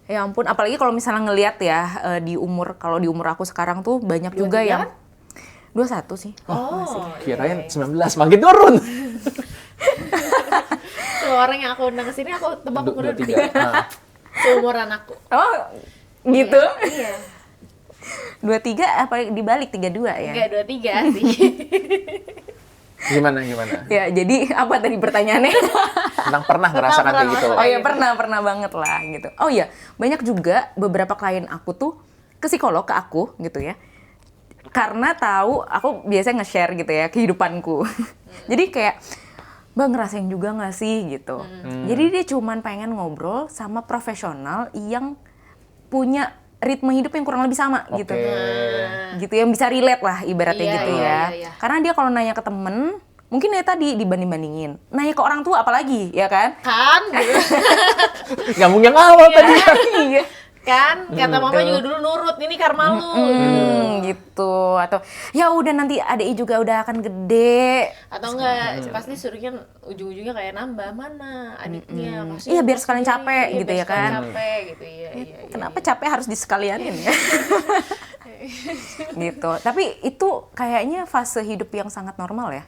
ya ampun, apalagi kalau misalnya ngelihat ya di umur aku sekarang tuh banyak juga 23 yang kan? 21 sih. Kirain 19 makin turun. Semua orang yang aku undang ke sini aku tebak umur 23. Nah. seumuran aku. Oh, gitu. Iya. 23 apa dibalik 32 ya? Enggak 23 sih. Gimana? Ya, jadi apa tadi pertanyaannya? Tentang pernah ngerasakan kayak gitu. Oh iya, pernah banget lah gitu. Oh iya, banyak juga beberapa klien aku tuh ke psikolog ke aku gitu ya. Karena tahu aku biasanya nge-share gitu ya kehidupanku. Jadi kayak, "Bang, ngerasain juga nggak sih?" gitu. Jadi dia cuman pengen ngobrol sama profesional yang punya ritme hidup yang kurang lebih sama gitu. Gitu yang bisa relate lah ibaratnya Iya, gitu iya, ya. iya. Karena dia kalau nanya ke temen, mungkin ya tadi dibanding-bandingin. Nanya ke orang tua apalagi, ya kan? Kan gitu. Nyambung yang awal tadi. Iya. Kan kata mama juga dulu nurut, ini karma lu. Gitu. Atau ya udah nanti adek juga udah akan gede. Atau enggak pasti suruhnya ujung-ujungnya kayak nambah mana adiknya. Kasihan Iya, biar pas sekalian sendiri. capek Iya, gitu biar ya kan? sekalian capek gitu iya. Kenapa capek harus disekalianin ya? Gitu. Tapi itu kayaknya fase hidup yang sangat normal ya.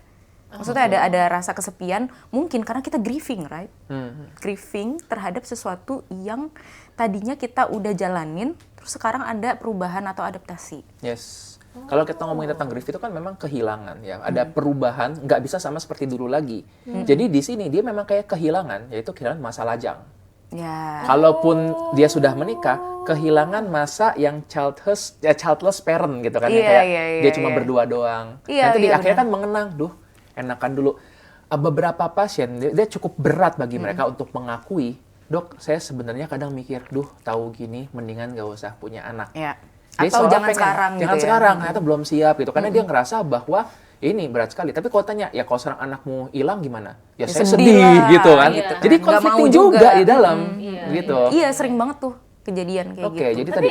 Maksudnya ada rasa kesepian mungkin karena kita grieving, right? Grieving terhadap sesuatu yang tadinya kita udah jalanin, terus sekarang ada perubahan atau adaptasi. Yes. Kalau kita ngomongin tentang grief itu kan memang kehilangan ya. Ada perubahan, nggak bisa sama seperti dulu lagi. Jadi di sini dia memang kayak kehilangan, yaitu kehilangan masa lajang. Ya. Kalaupun dia sudah menikah, kehilangan masa yang childless parent gitu kan. Iya, yang kayak iya, dia iya, cuma iya. berdua doang. Iya, Nanti di iya, akhirnya benar. kan mengenang, enakan dulu. Beberapa pasien, dia cukup berat bagi mereka untuk mengakui, "Dok, saya sebenarnya kadang mikir, tahu gini, mendingan gak usah punya anak." Ya. Dia Atau seolah jangan pengen, sekarang gitu jangan ya. sekarang, ternyata belum siap gitu. Karena dia ngerasa bahwa ini berat sekali. Tapi kalau tanya, ya kalau seorang anakmu hilang gimana? Ya, Ya saya sedih sedih lah, gitu kan. gitu Jadi kan. Nggak konflikting mau juga juga. di dalam gitu. Iya, sering banget tuh kejadian kayak Oke, gitu. jadi Tapi tadi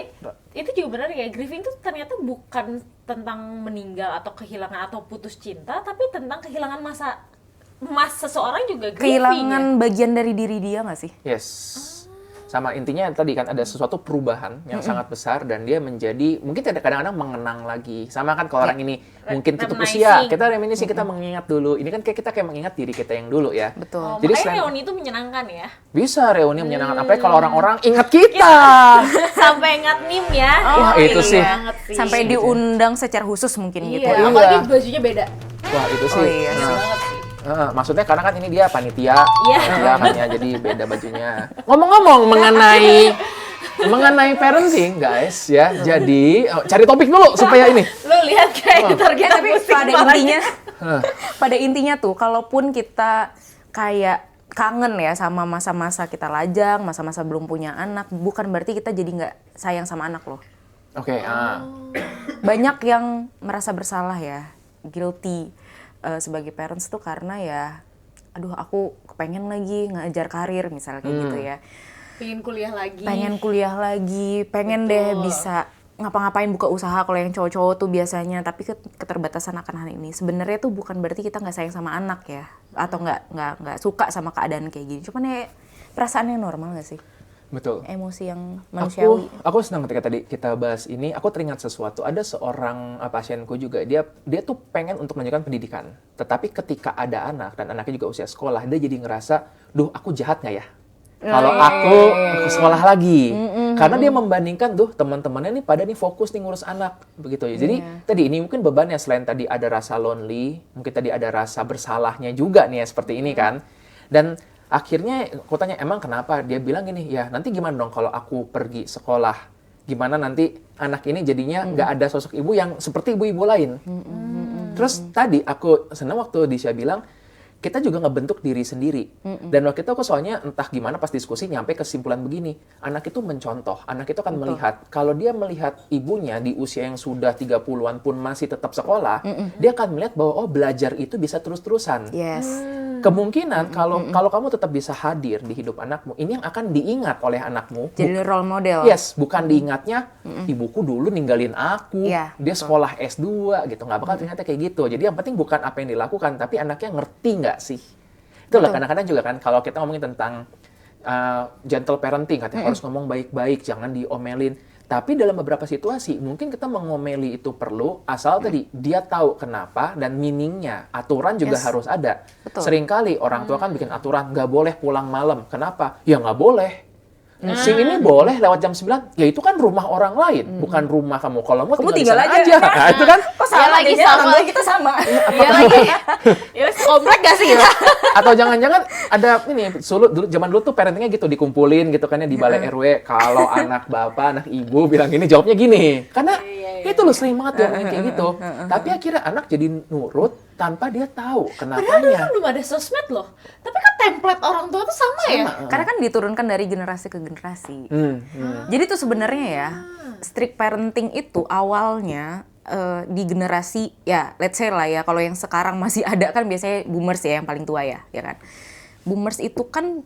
itu juga benar ya, grieving itu ternyata bukan tentang meninggal atau kehilangan atau putus cinta, tapi tentang kehilangan masa seseorang juga grieving. Kehilangan Ya? bagian dari diri dia nggak sih? yes. Sama intinya tadi kan ada sesuatu perubahan yang sangat besar dan dia menjadi mungkin kadang-kadang mengenang lagi. Sama kan kalau orang ini mungkin tutup usia, Reminiscing. kita reminiscing, kita mengingat dulu. Ini kan kayak kita kayak mengingat diri kita yang dulu ya. Betul. Oh, Jadi makanya selain- reuni itu menyenangkan ya. Bisa reuni menyenangkan. Apalagi kalau orang-orang ingat kita. Sampai ingat nim ya. Wah, itu sih. Banget sih. Sampai diundang secara khusus mungkin gitu. Iya, Iya. apalagi bajunya beda. Wah, itu sih. Oh, iya Beda Nah, banget sih. maksudnya karena kan ini dia panitia, Iya. ya kan ya, jadi beda bajunya. Ngomong-ngomong mengenai parenting, guys, ya. Jadi cari topik dulu supaya ini. Lu lihat kayak ntar kita Tapi pusing pada kepalanya. intinya, pada intinya tuh, kalaupun kita kayak kangen ya sama masa-masa kita lajang, masa-masa belum punya anak, bukan berarti kita jadi nggak sayang sama anak loh. Oke, Banyak yang merasa bersalah ya, guilty sebagai parents tuh karena ya, aduh aku kepengen lagi ngejar karir misalnya kayak gitu ya. Pengen kuliah lagi. Pengen kuliah lagi, pengen deh bisa ngapa-ngapain buka usaha kalau yang cowok-cowok tuh biasanya, tapi keterbatasan akan hal ini. Sebenarnya tuh bukan berarti kita nggak sayang sama anak ya, atau nggak suka sama keadaan kayak gini. Cuman ya perasaannya normal nggak sih? betul. Emosi yang manusiawi. Aku senang ketika tadi kita bahas ini, aku teringat sesuatu. Ada seorang pasienku juga, dia tuh pengen untuk melanjutkan pendidikan. Tetapi ketika ada anak, dan anaknya juga usia sekolah, dia jadi ngerasa, aku jahat nggak ya? Kalau aku sekolah lagi. Karena dia membandingkan, teman-temannya nih pada nih fokus nih ngurus anak. Begitu ya. Jadi tadi ini mungkin bebannya, selain tadi ada rasa lonely, mungkin tadi ada rasa bersalahnya juga nih ya, seperti ini kan. Dan akhirnya aku tanya, emang kenapa? Dia bilang gini, ya nanti gimana dong kalau aku pergi sekolah? Gimana nanti anak ini jadinya nggak ada sosok ibu yang seperti ibu-ibu lain? Terus tadi aku senang waktu Disha bilang, kita juga ngebentuk diri sendiri. Dan waktu itu aku soalnya entah gimana pas diskusi nyampe kesimpulan begini, anak itu mencontoh, anak itu akan melihat, kalau dia melihat ibunya di usia yang sudah 30-an pun masih tetap sekolah, dia akan melihat bahwa oh belajar itu bisa terus-terusan. Yes. Kemungkinan kalau kamu tetap bisa hadir di hidup anakmu, ini yang akan diingat oleh anakmu. Jadi role model. Yes, bukan diingatnya, ibuku dulu ninggalin aku, Iya, dia sekolah S2 gitu, nggak bakal ternyata kayak gitu. Jadi yang penting bukan apa yang dilakukan, tapi anaknya ngerti nggak sih? Itulah kadang-kadang juga kan, kalau kita ngomongin tentang gentle parenting, katanya harus ngomong baik-baik, jangan diomelin. Tapi dalam beberapa situasi, mungkin kita mengomeli itu perlu, asal tadi dia tahu kenapa dan meaningnya. Aturan juga harus ada. Betul. Seringkali orang tua kan bikin aturan, nggak boleh pulang malam. Kenapa? Ya nggak boleh. Si ini boleh lewat jam 9, ya itu kan rumah orang lain, bukan rumah kamu. Kalau mau Kamu tinggal tinggal di sana aja. aja. Nah, itu kan. Kok Ya sama lagi lagi sama. sama. Kita sama. Iya lagi. Ya komplek gak sih? Atau jangan-jangan ada ini dulu zaman dulu tuh parentingnya gitu dikumpulin gitu kan ya di balai RW, kalau anak bapak, anak ibu bilang gini, jawabnya gini. Karena itu loh sering banget diomongin kayak gitu. Tapi akhirnya anak jadi nurut tanpa dia tahu Padahal dulu kenapanya. kan belum ada sosmed loh. Tapi kan template orang tua tuh sama ya. Karena kan diturunkan dari generasi ke generasi. Hmm. Jadi tuh sebenarnya ya, strict parenting itu awalnya di generasi ya, let's say lah ya, kalau yang sekarang masih ada kan biasanya boomers ya yang paling tua ya kan. Boomers itu kan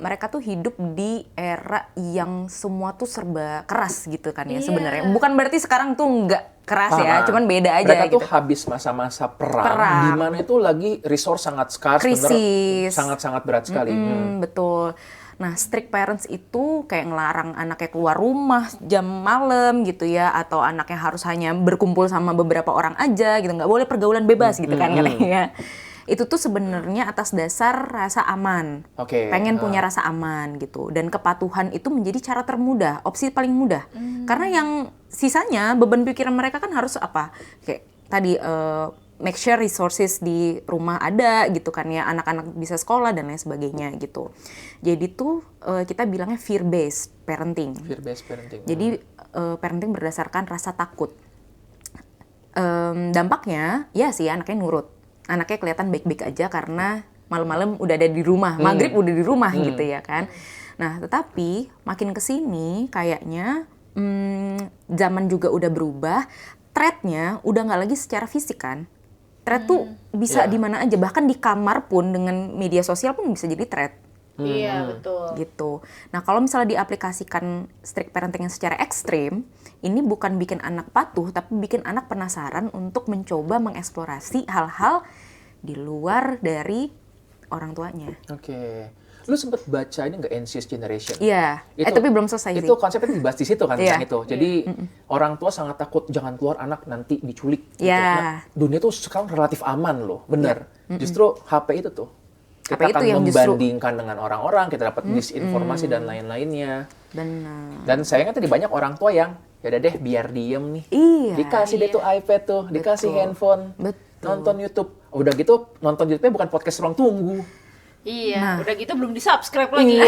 mereka tuh hidup di era yang semua tuh serba keras gitu kan ya sebenarnya. Bukan berarti sekarang tuh nggak keras ya, cuman beda aja mereka gitu. tuh habis masa-masa perang. Di mana itu lagi resource sangat scarce, Krisis. sangat-sangat berat sekali. Betul. Nah, strict parents itu kayak ngelarang anaknya keluar rumah jam malam gitu ya, atau anaknya harus hanya berkumpul sama beberapa orang aja gitu, nggak boleh pergaulan bebas gitu kan katanya. Itu tuh sebenarnya atas dasar rasa aman, Oke. pengen punya rasa aman gitu, dan kepatuhan itu menjadi cara termudah, opsi paling mudah. Karena yang sisanya beban pikiran mereka kan harus apa? Kayak tadi make sure resources di rumah ada gitu kan ya, anak-anak bisa sekolah dan lain sebagainya gitu. Jadi tuh kita bilangnya fear based parenting. Fear based parenting. Jadi parenting berdasarkan rasa takut. Dampaknya ya sih anaknya nurut. Anaknya kelihatan baik-baik aja karena malam-malam udah ada di rumah, maghrib udah di rumah gitu ya kan. Nah, tetapi makin kesini kayaknya zaman juga udah berubah, threat-nya udah nggak lagi secara fisik kan. Threat tuh bisa di mana aja, bahkan di kamar pun dengan media sosial pun bisa jadi threat. Iya, betul. Gitu. Nah, kalau misalnya diaplikasikan strict parenting yang secara ekstrim, ini bukan bikin anak patuh, tapi bikin anak penasaran untuk mencoba mengeksplorasi hal-hal di luar dari orang tuanya. Oke. Lu sempet baca ini nggak Anxious Generation? Iya. Tapi belum selesai sih. Itu konsepnya dibahas di situ kan tentang Iya. itu. Jadi orang tua sangat takut jangan keluar anak nanti diculik. Gitu. Iya. Nah, dunia tuh sekarang relatif aman loh, bener. Justru HP itu tuh. Kita HP itu akan yang justru- membandingkan dengan orang-orang, kita dapat disinformasi dan lain-lainnya. Benar. Dan sayangnya tadi banyak orang tua yang ya udah deh biar diem nih. Iya. Dikasih deh tuh iPad tuh, dikasih handphone, Betul. nonton YouTube. Udah gitu nonton YouTube-nya bukan podcast ruang tunggu. Iya, udah gitu belum di-subscribe lagi.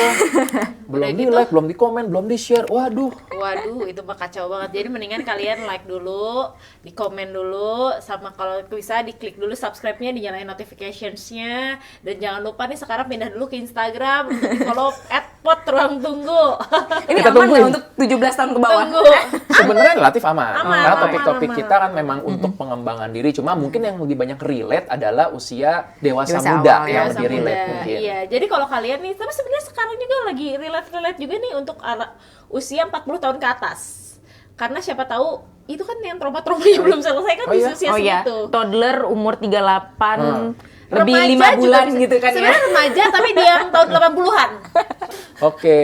Belum Udah di gitu. like, belum di komen, belum di share. Waduh. Waduh, itu mah kacau banget. Jadi mendingan kalian like dulu, di komen dulu, sama kalau bisa diklik dulu subscribe-nya, dinyalain notifications-nya, dan jangan lupa nih sekarang pindah dulu ke Instagram untuk follow @potruangtunggu. Ini Kita aman tungguin. nggak untuk 17 tahun ke bawah? Tunggu. Sebenarnya relatif aman. Aman, Karena aman, topik-topik aman. kita kan memang untuk pengembangan diri. Cuma mungkin yang lebih banyak relate adalah usia dewasa Dewasa muda awal, yang Dewasa lebih relate muda. mungkin. Iya, jadi kalau kalian nih, tapi sebenarnya sekarang juga lagi relate juga nih untuk anak usia 40 tahun ke atas. Karena siapa tahu itu kan yang trauma-traumanya belum selesai kan Oh di iya? usia Oh iya, segitu. toddler umur 38, lebih Remaja 5 juga bulan bisa. gitu kan ya. Sebenarnya remaja tapi dia yang tahun 80-an. Oke,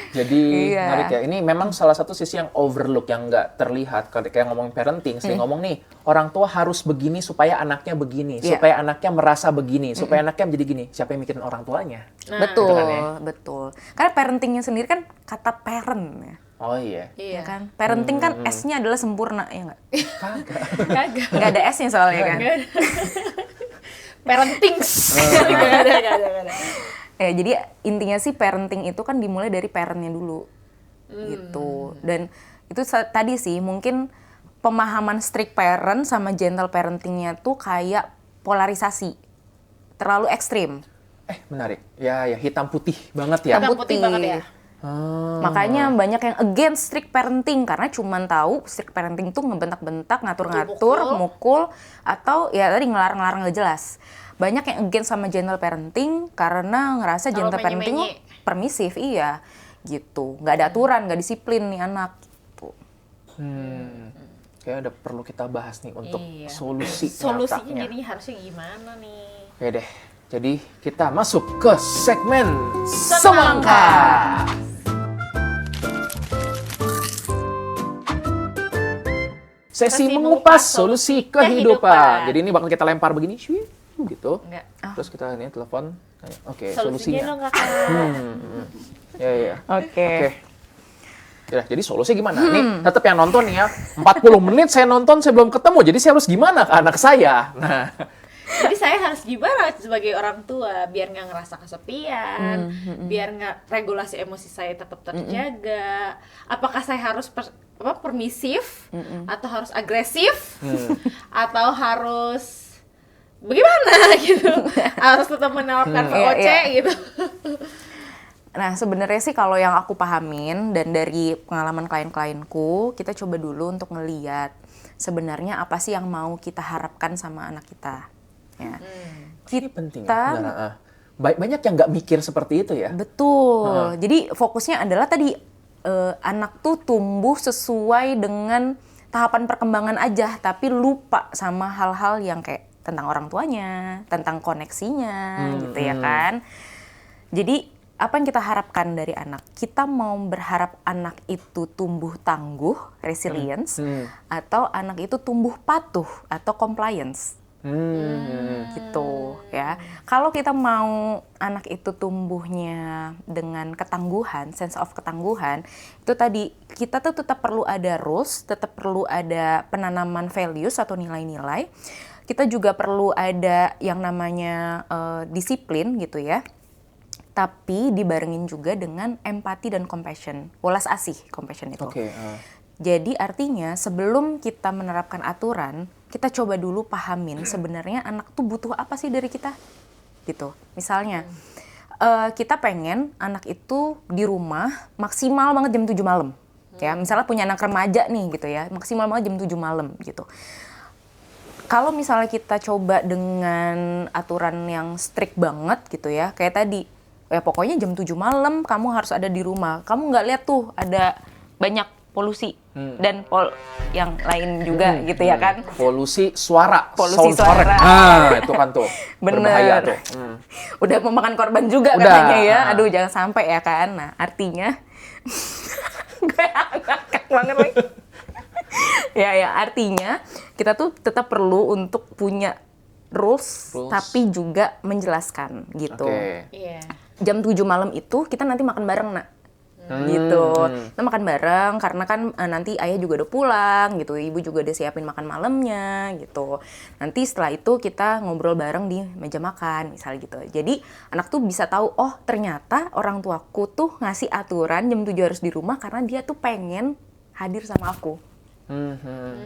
jadi Iya. menarik ya. Ini memang salah satu sisi yang overlook, yang nggak terlihat. Kalau kayak ngomongin parenting, sering ngomong nih, orang tua harus begini supaya anaknya begini, Iya. supaya anaknya merasa begini, supaya anaknya menjadi gini. Siapa yang mikirin orang tuanya? Betul, Gitu kan ya? betul. Karena parentingnya sendiri kan kata parent ya. Oh iya. Ya kan? Parenting kan S-nya adalah sempurna, ya nggak? Kagak. Kagak. Nggak ada S-nya soalnya kan? Parenting. Gak ada. Ya, jadi intinya sih parenting itu kan dimulai dari parentnya dulu, gitu. Dan itu tadi sih mungkin pemahaman strict parent sama gentle parentingnya tuh kayak polarisasi. terlalu ekstrim. Menarik. Ya, hitam putih banget ya. Hitam putih banget ya. Makanya banyak yang against strict parenting karena cuman tahu strict parenting tuh ngebentak-bentak, ngatur-ngatur, mukul, atau ya tadi ngelarang-larang nggak jelas. Banyak yang against sama gentle parenting karena ngerasa gentle parenting permisif, iya gitu. Nggak ada aturan, nggak disiplin nih anak gitu. Kayaknya udah perlu kita bahas nih untuk solusi Solusinya nyatanya. jadi harusnya gimana nih? Oke deh, jadi kita masuk ke segmen Semangka. Sesi mengupas solusi kehidupan. Jadi ini bakal kita lempar begini, shwii, gitu. Enggak. Terus kita ini telepon, tanya, oke, Solusinya dong solusinya. kakak. Ya. Oke. Ya, jadi solusinya gimana? Nih, tetap yang nonton nih ya. 40 menit saya nonton, saya belum ketemu. Jadi saya harus gimana ke anak saya? Nah, Jadi saya harus gimana sebagai orang tua biar nggak ngerasa kesepian, biar nggak regulasi emosi saya tetap terjaga. Apakah saya harus permisif atau harus agresif atau harus bagaimana gitu? Harus tetap menerapkan VOC gitu. Nah, sebenarnya sih kalau yang aku pahamin dan dari pengalaman klien-klienku, kita coba dulu untuk ngeliat sebenarnya apa sih yang mau kita harapkan sama anak kita. Ya. ini penting ya. Benar, banyak yang nggak mikir seperti itu ya. Betul. Jadi fokusnya adalah tadi anak tuh tumbuh sesuai dengan tahapan perkembangan aja, tapi lupa sama hal-hal yang kayak tentang orang tuanya, tentang koneksinya, gitu ya kan. Jadi apa yang kita harapkan dari anak? Kita mau berharap anak itu tumbuh tangguh, resilience, atau anak itu tumbuh patuh atau compliance. Gitu ya. Kalau kita mau anak itu tumbuhnya dengan ketangguhan, sense of ketangguhan, itu tadi kita tuh tetap perlu ada rules, tetap perlu ada penanaman values atau nilai-nilai. Kita juga perlu ada yang namanya disiplin gitu ya. Tapi dibarengin juga dengan empati dan compassion, welas asih compassion itu. Jadi artinya sebelum kita menerapkan aturan, kita coba dulu pahamin sebenarnya anak tuh butuh apa sih dari kita, gitu. Misalnya kita pengen anak itu di rumah maksimal banget jam 7 malam, ya. Misalnya punya anak remaja nih gitu ya, maksimal banget jam 7 malam gitu. Kalau misalnya kita coba dengan aturan yang strict banget gitu ya, kayak tadi, ya pokoknya jam 7 malam kamu harus ada di rumah. Kamu nggak lihat tuh ada banyak polusi dan yang lain juga gitu ya kan. Polusi suara, polusi sound suara. Itu kan tuh berbahaya tuh. Udah memakan korban juga katanya ya. Aduh jangan sampai ya kan. Nah artinya gue ngakak banget lagi. ya artinya kita tuh tetap perlu untuk punya rules. Tapi juga menjelaskan gitu. Jam 7 malam itu kita nanti makan bareng nak. Gitu. Kita makan bareng karena kan nanti ayah juga udah pulang gitu, ibu juga udah siapin makan malamnya gitu. Nanti setelah itu kita ngobrol bareng di meja makan misalnya gitu. Jadi anak tuh bisa tahu, oh ternyata orang tuaku tuh ngasih aturan jam 7 harus di rumah karena dia tuh pengen hadir sama aku.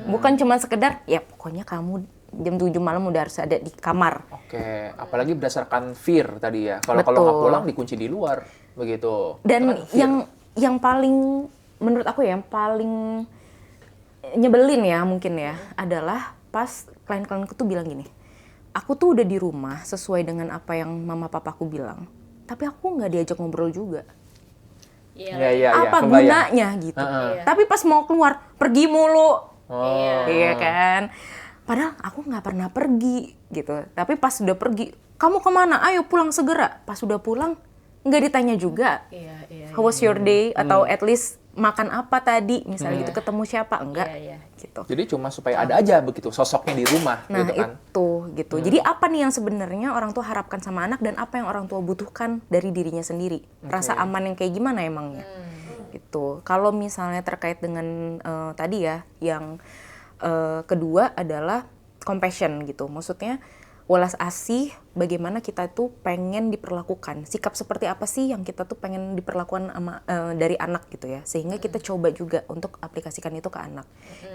Bukan cuma sekedar ya pokoknya kamu jam 7 malam udah harus ada di kamar. Apalagi berdasarkan fear tadi ya. Kalau nggak pulang dikunci di luar begitu. Dan yang paling menurut aku ya yang paling nyebelin ya mungkin ya adalah pas klien-klienku tuh bilang gini, aku tuh udah di rumah sesuai dengan apa yang mama papaku bilang, tapi aku nggak diajak ngobrol juga. Apa gunanya gitu. Tapi pas mau keluar pergi mulu, iya kan. Padahal aku nggak pernah pergi gitu. Tapi pas sudah pergi, kamu kemana? Ayo pulang segera. Pas sudah pulang nggak ditanya juga. How was your day? Atau at least makan apa tadi? Misalnya gitu, ketemu siapa? Enggak. Gitu. Jadi cuma supaya ada aja begitu sosoknya di rumah. Nah gitu kan. itu gitu. Jadi apa nih yang sebenarnya orang tua harapkan sama anak dan apa yang orang tua butuhkan dari dirinya sendiri? Rasa aman yang kayak gimana emangnya? Gitu. Kalau misalnya terkait dengan tadi ya, yang kedua adalah compassion gitu. Maksudnya welas asih, bagaimana kita tuh pengen diperlakukan. Sikap seperti apa sih yang kita tuh pengen diperlakukan sama, dari anak gitu ya. Sehingga kita coba juga untuk aplikasikan itu ke anak.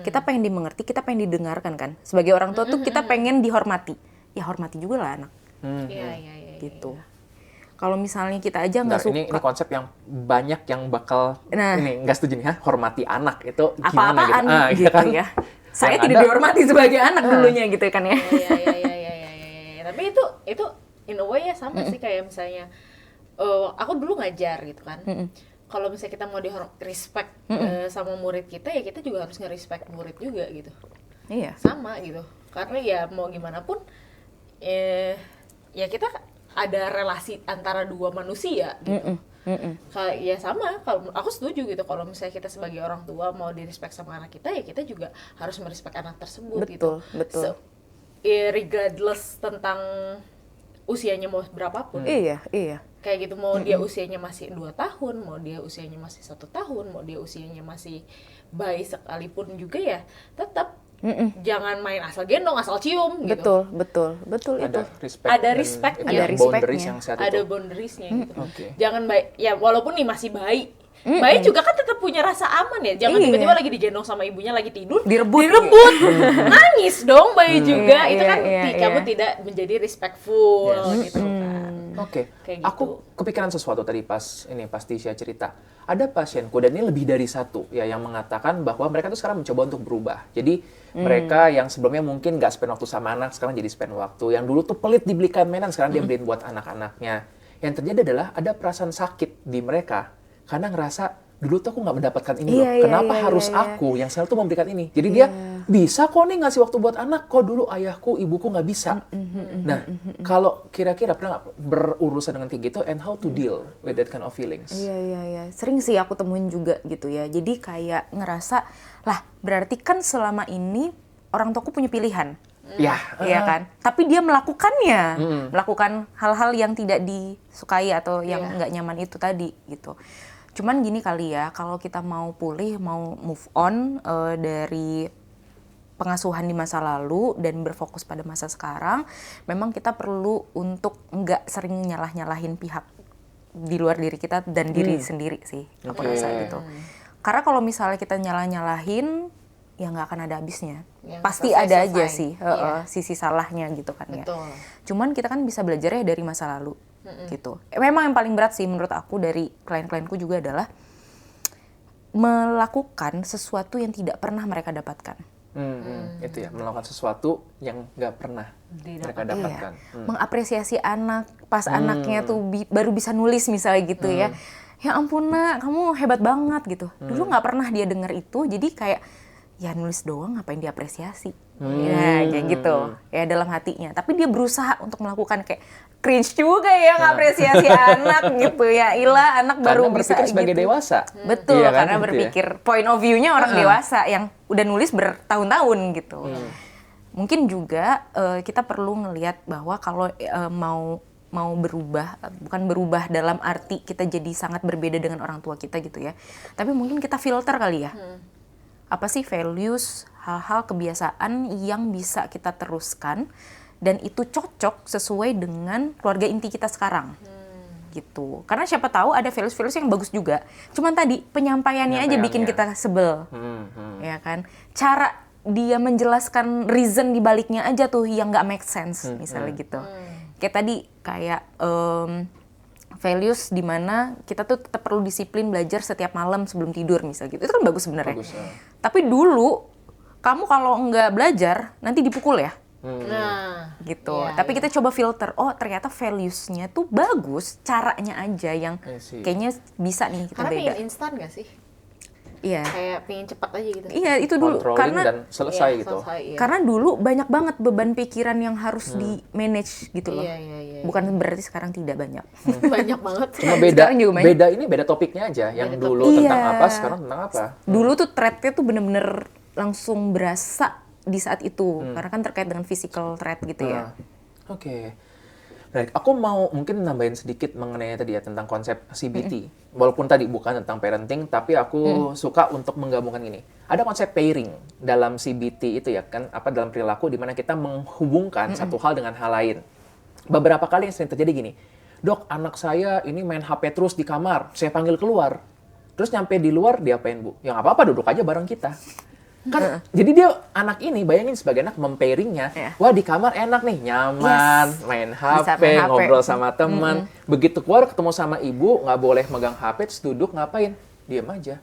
Kita pengen dimengerti, kita pengen didengarkan kan. Sebagai orang tua tuh kita pengen dihormati. Ya hormati juga lah anak. Iya. gitu. Kalau misalnya kita aja nggak Bentar, suka ini konsep yang banyak yang bakal Nah. ini nggak setuju nih, hormati anak itu gimana apa-apaan gitu. gitu, Iya kan? ya. Saya Yang tidak ada- dihormati sebagai anak dulunya gitu kan ya. Iya. Tapi itu in a way ya sama sih kayak misalnya aku dulu ngajar gitu kan. Kalau misalnya kita mau respect sama murid kita, ya kita juga harus nge-respect murid juga gitu. Iya. Sama gitu. Karena ya mau gimana pun ya kita ada relasi antara dua manusia gitu. Kayak ya sama, kalau aku setuju gitu kalau misalnya kita sebagai orang tua mau di-respect sama anak kita, ya kita juga harus merespek anak tersebut gitu. Betul. Regardless tentang usianya mau berapapun. Iya. Kayak gitu, mau dia usianya masih 2 tahun, mau dia usianya masih 1 tahun, mau dia usianya masih bayi sekalipun juga, ya tetap jangan main asal gendong, asal cium gitu. Betul itu. Ada respect. Ada dan respect-nya. itu ya, Ada boundaries respect-nya. yang sehat Ada itu. boundariesnya gitu. Oke. Jangan ya walaupun nih masih bayi, bayi juga kan tetap punya rasa aman ya. Jangan Iya. tiba-tiba lagi digendong sama ibunya lagi tidur, Direbut. nangis dong bayi juga. Itu kan iya. kamu tidak menjadi respectful gitu kan. Oke, Kayak gitu. aku kepikiran sesuatu tadi pas Tisha cerita. Ada pasienku, dan ini lebih dari satu ya, yang mengatakan bahwa mereka tuh sekarang mencoba untuk berubah. Jadi mereka yang sebelumnya mungkin nggak spend waktu sama anak, sekarang jadi spend waktu. Yang dulu tuh pelit dibelikan mainan, sekarang dia beliin buat anak-anaknya. Yang terjadi adalah ada perasaan sakit di mereka karena ngerasa dulu tuh aku nggak mendapatkan ini loh. Iya, Kenapa iya, harus iya. aku yang selalu tuh memberikan ini? Jadi dia bisa kok nih ngasih waktu buat anak, kok dulu ayahku, ibuku nggak bisa. Nah, kalau kira-kira pernah nggak berurusan dengan kayak gitu, and how to deal with that kind of feelings? Iya. Sering sih aku temuin juga gitu ya. Jadi kayak ngerasa, lah berarti kan selama ini orang tuaku punya pilihan. Ya, Iya kan? Tapi dia melakukannya. Melakukan hal-hal yang tidak disukai atau yang nggak nyaman itu tadi gitu. Cuman gini kali ya, kalau kita mau pulih, mau move on dari pengasuhan di masa lalu dan berfokus pada masa sekarang, memang kita perlu untuk nggak sering nyalah-nyalahin pihak di luar diri kita dan diri sendiri sih, aku Oke. rasa gitu. Karena kalau misalnya kita nyalah-nyalahin, ya nggak akan ada habisnya. Yang Pasti selesai, ada aja selesai. sih sisi salahnya gitu kan ya. Betul. Cuman kita kan bisa belajar ya dari masa lalu gitu. Memang yang paling berat sih menurut aku dari klien-klienku juga adalah melakukan sesuatu yang tidak pernah mereka dapatkan. Itu ya, melakukan sesuatu yang nggak pernah mereka dapatkan. Iya. Mengapresiasi anak pas anaknya tuh baru bisa nulis misalnya gitu ya. Ya ampun nak, kamu hebat banget gitu. Dulu nggak pernah dia dengar itu, jadi kayak ya nulis doang ngapain diapresiasi. Ya kayak gitu. Ya dalam hatinya. Tapi dia berusaha untuk melakukan kayak cringe juga ya ngapresiasi anak gitu ya. Ilah anak baru Karena bisa berpikir sebagai gitu. dewasa. Betul, Iya kan, karena gitu ya. berpikir point of view-nya orang dewasa yang udah nulis bertahun-tahun gitu. Mungkin juga kita perlu ngelihat bahwa kalau mau berubah, bukan berubah dalam arti kita jadi sangat berbeda dengan orang tua kita gitu ya. Tapi mungkin kita filter kali ya. Apa sih values, hal-hal kebiasaan yang bisa kita teruskan dan itu cocok sesuai dengan keluarga inti kita sekarang. Gitu. Karena siapa tahu ada values-values yang bagus juga. Cuman tadi penyampaiannya aja bikin kita sebel. Ya kan? Cara dia menjelaskan reason di baliknya aja tuh yang nggak make sense misalnya gitu. Kayak tadi kayak values di mana kita tuh tetap perlu disiplin belajar setiap malam sebelum tidur misalnya gitu. Itu kan bagus sebenarnya. Bagus, ya. Tapi dulu kamu kalau nggak belajar nanti dipukul ya. Nah, Gitu. iya, Tapi kita coba filter, oh ternyata values-nya tuh bagus, caranya aja yang I see. kayaknya bisa nih kita karena beda. pengen instan gak sih? Iya. Kayak pengen cepat aja gitu. Iya, itu dulu Controlling karena dan selesai gitu. Selesai, iya. karena dulu banyak banget beban pikiran yang harus di manage gitu loh. Iya. Bukan berarti sekarang tidak banyak. Banyak banget. Cuma beda, Sekarang juga banyak. beda topiknya aja. Yang Beda dulu topik. tentang Iya. apa, sekarang tentang apa. Dulu tuh threat-nya tuh bener-bener langsung berasa di saat itu karena kan terkait dengan physical threat gitu ya. Oke. Baik, aku mau mungkin nambahin sedikit mengenai tadi ya tentang konsep CBT. Walaupun tadi bukan tentang parenting, tapi aku suka untuk menggabungkan ini. Ada konsep pairing dalam CBT itu ya kan, apa dalam perilaku di mana kita menghubungkan satu hal dengan hal lain. Beberapa kali yang sering terjadi gini, dok anak saya ini main HP terus di kamar, saya panggil keluar. Terus nyampe di luar diapain bu? Ya nggak apa-apa, duduk aja bareng kita. Kan jadi dia anak ini bayangin sebagai anak mempairingnya, Iya. wah di kamar enak nih, nyaman, main Bisa HP, main HP. ngobrol sama teman. Begitu keluar ketemu sama ibu, nggak boleh megang HP, terus duduk ngapain? Diam aja.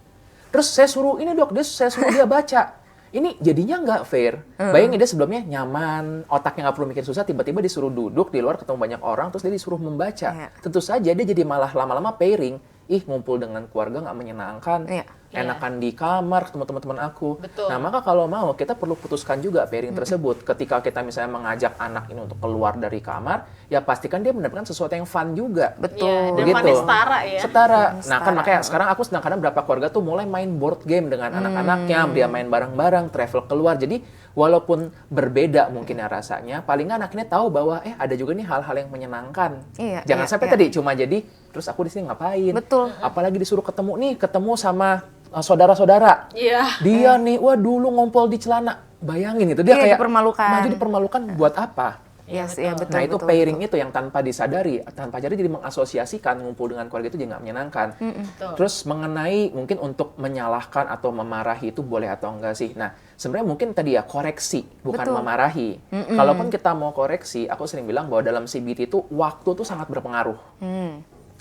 Terus saya suruh ini dok, saya suruh dia baca. Ini jadinya nggak fair. Bayangin dia sebelumnya nyaman, otaknya nggak perlu mikir susah, tiba-tiba disuruh duduk di luar ketemu banyak orang, terus dia disuruh membaca. Iya. Tentu saja dia jadi malah lama-lama pairing. Ngumpul dengan keluarga nggak menyenangkan. Iya. Enakan di kamar ketemu teman-teman aku. Betul. Nah, maka kalau mau kita perlu putuskan juga pairing tersebut. Ketika kita misalnya mengajak anak ini untuk keluar dari kamar, ya pastikan dia mendapatkan sesuatu yang fun juga. Betul. Iya, dan Begitu. funnya setara ya. Setara. Nah, kan Setara. makanya sekarang aku sedang kadang berapa keluarga tuh mulai main board game dengan anak-anaknya, dia main bareng-bareng, travel keluar. Jadi walaupun berbeda mungkin ya rasanya, paling nggak anak ini tahu bahwa ada juga nih hal-hal yang menyenangkan. Iya, Jangan iya, sampai iya. tadi cuma jadi terus aku di sini ngapain? Betul. Apalagi disuruh ketemu sama saudara-saudara. Iya. Dia nih, wah dulu ngompol di celana. Bayangin itu dia Iya, kayak dipermalukan. maju dipermalukan buat apa? Yes, iya betul. Nah itu betul, pairing betul. itu yang tanpa disadari, tanpa jadi mengasosiasikan ngumpul dengan keluarga itu jadi nggak menyenangkan. Betul. Terus mengenai mungkin untuk menyalahkan atau memarahi itu boleh atau enggak sih? Nah sebenarnya mungkin tadi ya koreksi, bukan Betul. memarahi. Kalaupun kita mau koreksi, aku sering bilang bahwa dalam CBT itu waktu tuh sangat berpengaruh.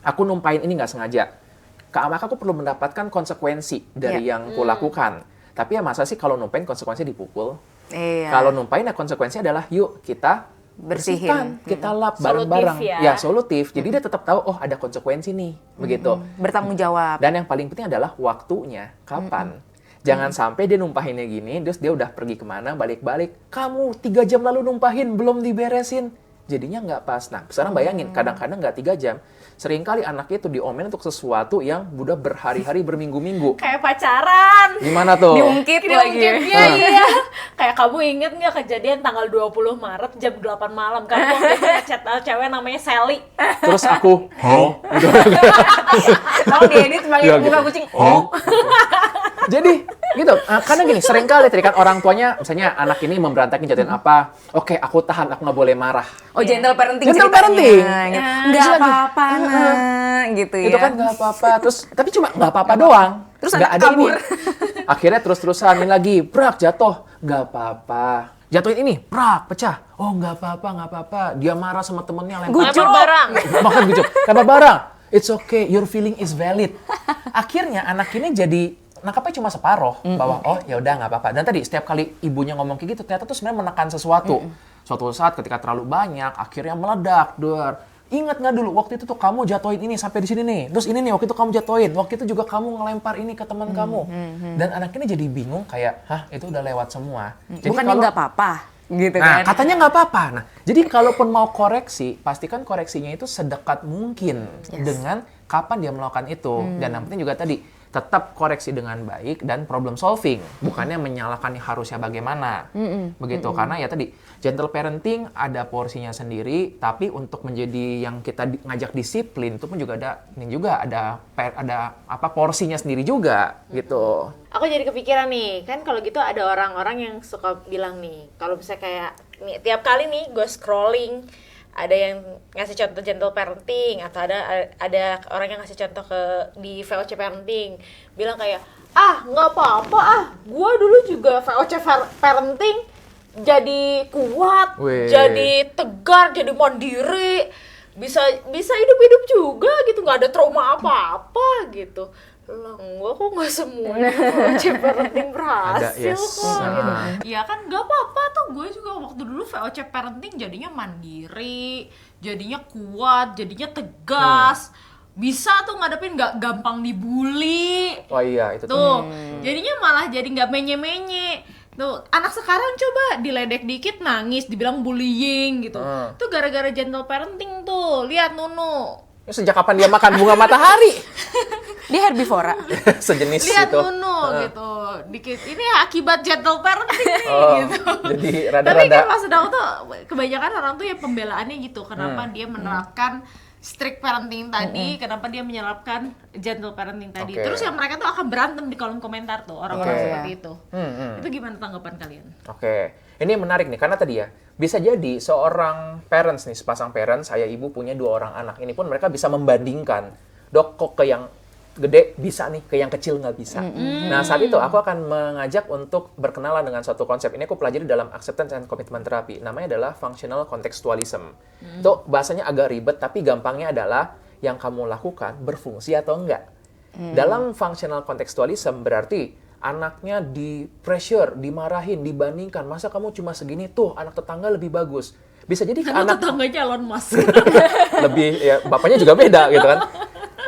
Aku numpain ini nggak sengaja. Maka aku perlu mendapatkan konsekuensi dari yang kulakukan. Tapi ya masa sih kalau numpain konsekuensi dipukul? Iya. Kalau numpain ya konsekuensi adalah yuk kita Bersihin. bersihkan, kita lap Solutif bareng-bareng. ya. Solutif. Jadi dia tetap tahu oh ada konsekuensi nih, begitu. Bertanggung jawab. Dan yang paling penting adalah waktunya, kapan. Jangan sampai dia numpahinnya gini, terus dia udah pergi kemana, balik-balik. Kamu 3 jam lalu numpahin, belum diberesin. Jadinya nggak pas. Nah, sekarang bayangin, kadang-kadang nggak 3 jam. Seringkali anak itu diomelin untuk sesuatu yang udah berhari-hari, berminggu-minggu. Kayak pacaran. Gimana tuh? Diungkit lagi. Diungkitnya iya. Kayak kamu inget nggak kejadian tanggal 20 Maret jam 8 malam kan waktu itu ngechat cewek namanya Sally. Terus aku, gitu. Tolong diedit sebagai Iya, muka gitu. kucing. Oh. Jadi gitu, karena gini, sering kali tadi kan orang tuanya, misalnya anak ini memberantakin jatuhin apa, oke aku tahan, aku nggak boleh marah. Oh, gentle parenting Gentle ceritanya. parenting. Gitu. Ya. Nggak Terus lagi, apa-apa, nak. Gitu ya. Itu kan nggak apa-apa, terus tapi cuma nggak apa-apa doang. Terus nggak anak ada kabur. ini. Akhirnya terus-terusan ini lagi, brak jatuh, nggak apa-apa. Jatuhin ini, brak pecah. Oh nggak apa-apa. Dia marah sama temennya, lempar Lempar barang. Makan gucuk, lempar barang. It's okay, your feeling is valid. Akhirnya anak ini jadi nangkapnya cuma separoh bahwa oh ya udah nggak apa-apa. Dan tadi setiap kali ibunya ngomong kayak gitu ternyata tuh sebenarnya menekan sesuatu. Suatu saat ketika terlalu banyak akhirnya meledak, dor. Ingat nggak dulu waktu itu tuh kamu jatuhin ini sampai di sini nih. Terus ini nih waktu itu kamu jatuhin. Waktu itu juga kamu ngelempar ini ke teman kamu. Dan anak ini jadi bingung kayak, hah itu udah lewat semua. Jadi Bukannya kalau- nggak apa-apa. Gitu Nah, kan. katanya nggak apa-apa. Nah, jadi kalaupun mau koreksi, pastikan koreksinya itu sedekat mungkin dengan kapan dia melakukan itu. Dan yang penting juga tadi, tetap koreksi dengan baik dan problem solving. Bukannya menyalahkan harusnya bagaimana. Begitu, karena ya tadi, gentle parenting ada porsinya sendiri, tapi untuk menjadi yang kita ngajak disiplin, itu pun juga ada apa porsinya sendiri juga, gitu. Aku jadi kepikiran nih, kan kalau gitu ada orang-orang yang suka bilang nih, kalau misalnya kayak nih, tiap kali nih gue scrolling, ada yang ngasih contoh gentle parenting atau ada orang yang ngasih contoh di VOC parenting, bilang kayak nggak apa-apa gue dulu juga VOC parenting jadi kuat, Weh. jadi tegar, jadi mandiri, bisa hidup juga gitu, nggak ada trauma apa-apa gitu. Lah, enggak kok nggak semuanya VOC parenting berhasil Ada, yes. kok gitu. Ah. Ya kan nggak apa-apa tuh, gue juga waktu dulu VOC parenting jadinya mandiri, jadinya kuat, jadinya tegas, bisa tuh ngadepin, nggak gampang dibully. Oh iya, itu Tuh, jadinya malah jadi nggak menye-menye. Tuh, anak sekarang coba diledek dikit nangis, dibilang bullying gitu. Tuh gara-gara gentle parenting tuh. Lihat Nunu. Sejak kapan dia makan bunga matahari? Dia herbivora. Sejenis Lihat itu. Nunu gitu. Dikit ini akibat gentle parenting nih gitu. Jadi Tapi kan rada-rada maksud aku tuh kebanyakan orang tuh ya pembelaannya gitu. Kenapa dia menerapkan strict parenting tadi, kenapa dia menerapkan gentle parenting tadi. Oke. Terus yang mereka tuh akan berantem di kolom komentar tuh, orang-orang Oke. seperti itu. Hmm. Itu gimana tanggapan kalian? Oke, ini menarik nih karena tadi ya bisa jadi seorang parents nih, sepasang parents, saya ibu punya 2 orang anak. Ini pun mereka bisa membandingkan, dok kok ke yang gede bisa nih, ke yang kecil nggak bisa. Nah, saat itu aku akan mengajak untuk berkenalan dengan suatu konsep. Ini aku pelajari dalam acceptance and commitment therapy. Namanya adalah functional contextualism. Itu bahasanya agak ribet, tapi gampangnya adalah yang kamu lakukan berfungsi atau enggak. Dalam functional contextualism berarti anaknya di pressure, dimarahin, dibandingkan. Masa kamu cuma segini tuh, anak tetangga lebih bagus. Bisa jadi Karena anak tetangganya Elon Musk. lebih, ya bapaknya juga beda gitu kan.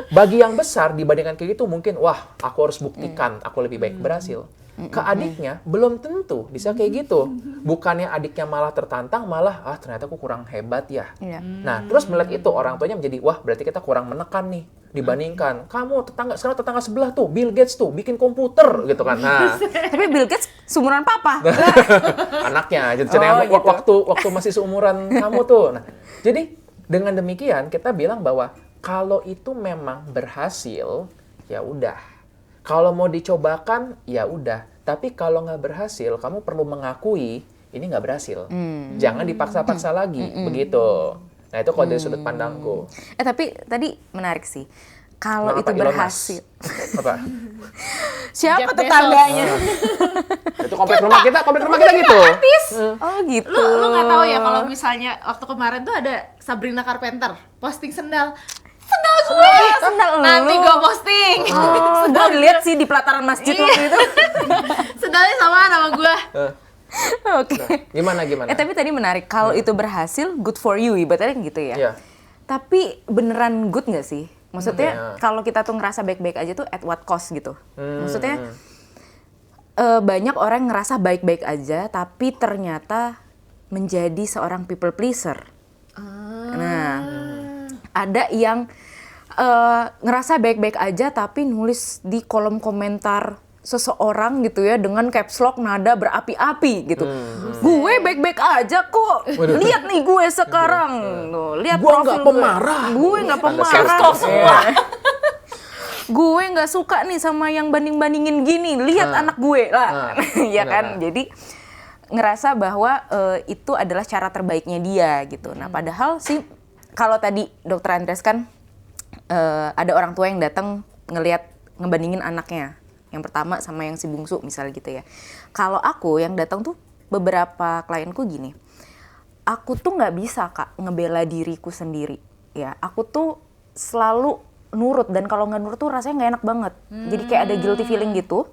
Bagi yang besar dibandingkan kayak gitu mungkin, wah aku harus buktikan aku lebih baik berhasil. Ke adiknya belum tentu bisa kayak gitu. Bukannya adiknya malah tertantang, malah ternyata aku kurang hebat ya. Iya. Nah, terus melihat itu orang tuanya menjadi, wah berarti kita kurang menekan nih dibandingkan kamu sekarang tetangga sebelah tuh Bill Gates tuh bikin komputer gitu kan. Nah, Tapi Bill Gates seumuran papa. anaknya jadi Oh, gitu. waktu masih seumuran kamu tuh. Nah, jadi dengan demikian kita bilang bahwa kalau itu memang berhasil, ya udah. Kalau mau dicobakan, ya udah. Tapi kalau nggak berhasil, kamu perlu mengakui ini nggak berhasil. Jangan dipaksa-paksa lagi, begitu. Nah, itu kalau dari sudut pandangku. Tapi tadi menarik sih. Kalau Kenapa itu Elon berhasil. Musk? Apa? Siapa Jeff Bezos. tetangganya? Itu komplek rumah kita gitu. Oh gitu. Lu nggak tahu ya kalau misalnya waktu kemarin tuh ada Sabrina Carpenter posting sendal gue. Sendal lu. Nanti gue posting. Gue lihat sih di pelataran masjid waktu itu. Sendalnya sama nama gue. Oke. Gimana? Tapi tadi menarik. Kalau itu berhasil, good for you. Ibaratnya gitu ya. Iya. Tapi beneran good nggak sih? Maksudnya Iya. kalau kita tuh ngerasa baik-baik aja tuh at what cost gitu. Maksudnya banyak orang yang ngerasa baik-baik aja, tapi ternyata menjadi seorang people pleaser. Nah, ada yang ngerasa baik-baik aja tapi nulis di kolom komentar seseorang gitu ya dengan caps lock nada berapi-api gitu. Gue baik-baik aja kok. Waduh. Lihat nih gue sekarang. Tuh, lihat Gua profil nggak gue. pemarah. Gue nggak Tanda pemarah. self-talk semua. Gue nggak suka nih sama yang banding-bandingin gini. Lihat anak gue lah. Ya kan? benar. Jadi ngerasa bahwa itu adalah cara terbaiknya dia gitu. Nah, padahal sih kalau tadi Dokter Andreas kan ada orang tua yang datang ngebandingin anaknya. Yang pertama sama yang si bungsu misalnya gitu ya. Kalau aku yang datang tuh beberapa klienku gini. Aku tuh nggak bisa Kak ngebela diriku sendiri. Ya, aku tuh selalu nurut dan kalau nggak nurut tuh rasanya nggak enak banget. Jadi kayak ada guilty feeling gitu.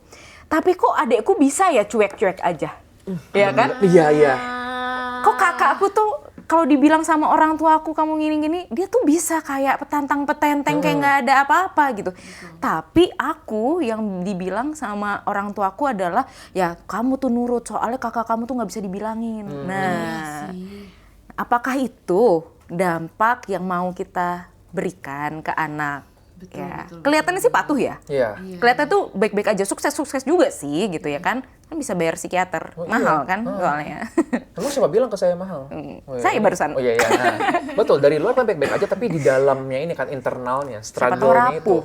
Tapi kok adekku bisa ya cuek-cuek aja. Ya kan? Iya. Kok kakak aku tuh kalau dibilang sama orang tua aku kamu gini-gini, dia tuh bisa kayak petantang petenteng kayak nggak ada apa-apa gitu. Tapi aku yang dibilang sama orang tua aku adalah ya kamu tuh nurut soalnya kakak kamu tuh nggak bisa dibilangin. Nah, apakah itu dampak yang mau kita berikan ke anak? Betul. Kelihatannya sih patuh ya. Iya. Kelihatannya tuh baik-baik aja, sukses juga sih gitu ya kan. Kan bisa bayar psikiater, Oh, mahal iya. kan soalnya. Emang siapa bilang ke saya mahal? Saya barusan. Oh iya. Nah, betul, dari luar kan baik-baik aja, tapi di dalamnya ini kan internalnya, Siapa tahu struggle-nya itu. rapuh.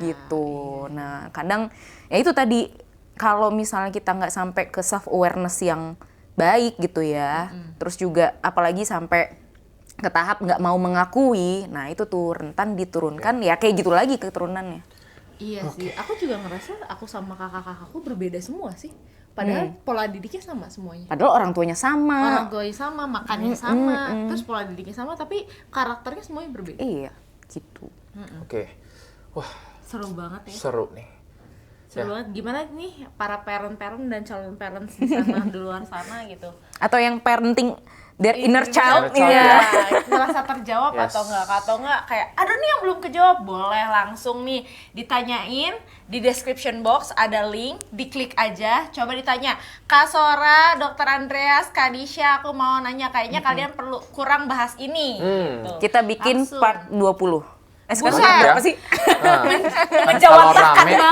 Gitu. Nah, kadang ya itu tadi kalau misalnya kita nggak sampai ke self awareness yang baik gitu ya, terus juga apalagi sampai ke tahap nggak mau mengakui, nah itu tuh rentan diturunkan ya kayak gitu lagi keturunannya. Iya sih, aku juga ngerasa aku sama kakak-kakakku berbeda semua sih. Padahal pola didiknya sama semuanya. Padahal orang tuanya sama. Orang tuanya sama, makannya sama, terus pola didiknya sama, tapi karakternya semuanya berbeda. Iya, gitu. Oke. Wah, Seru banget ya. seru nih. Seru banget. Gimana nih para parent-parent dan calon parents di sana di luar sana gitu? Atau yang parenting their inner child, Inner child, ya. Merasa terjawab Yes. atau enggak kayak aduh nih yang belum kejawab, boleh langsung nih ditanyain di description box ada link, diklik aja, coba ditanya Kak Sora, Dokter Andreas, Kak Disha, aku mau nanya kayaknya kalian perlu kurang bahas ini gitu. Kita bikin Langsung. part 20. Sekarang Buset. part berapa sih?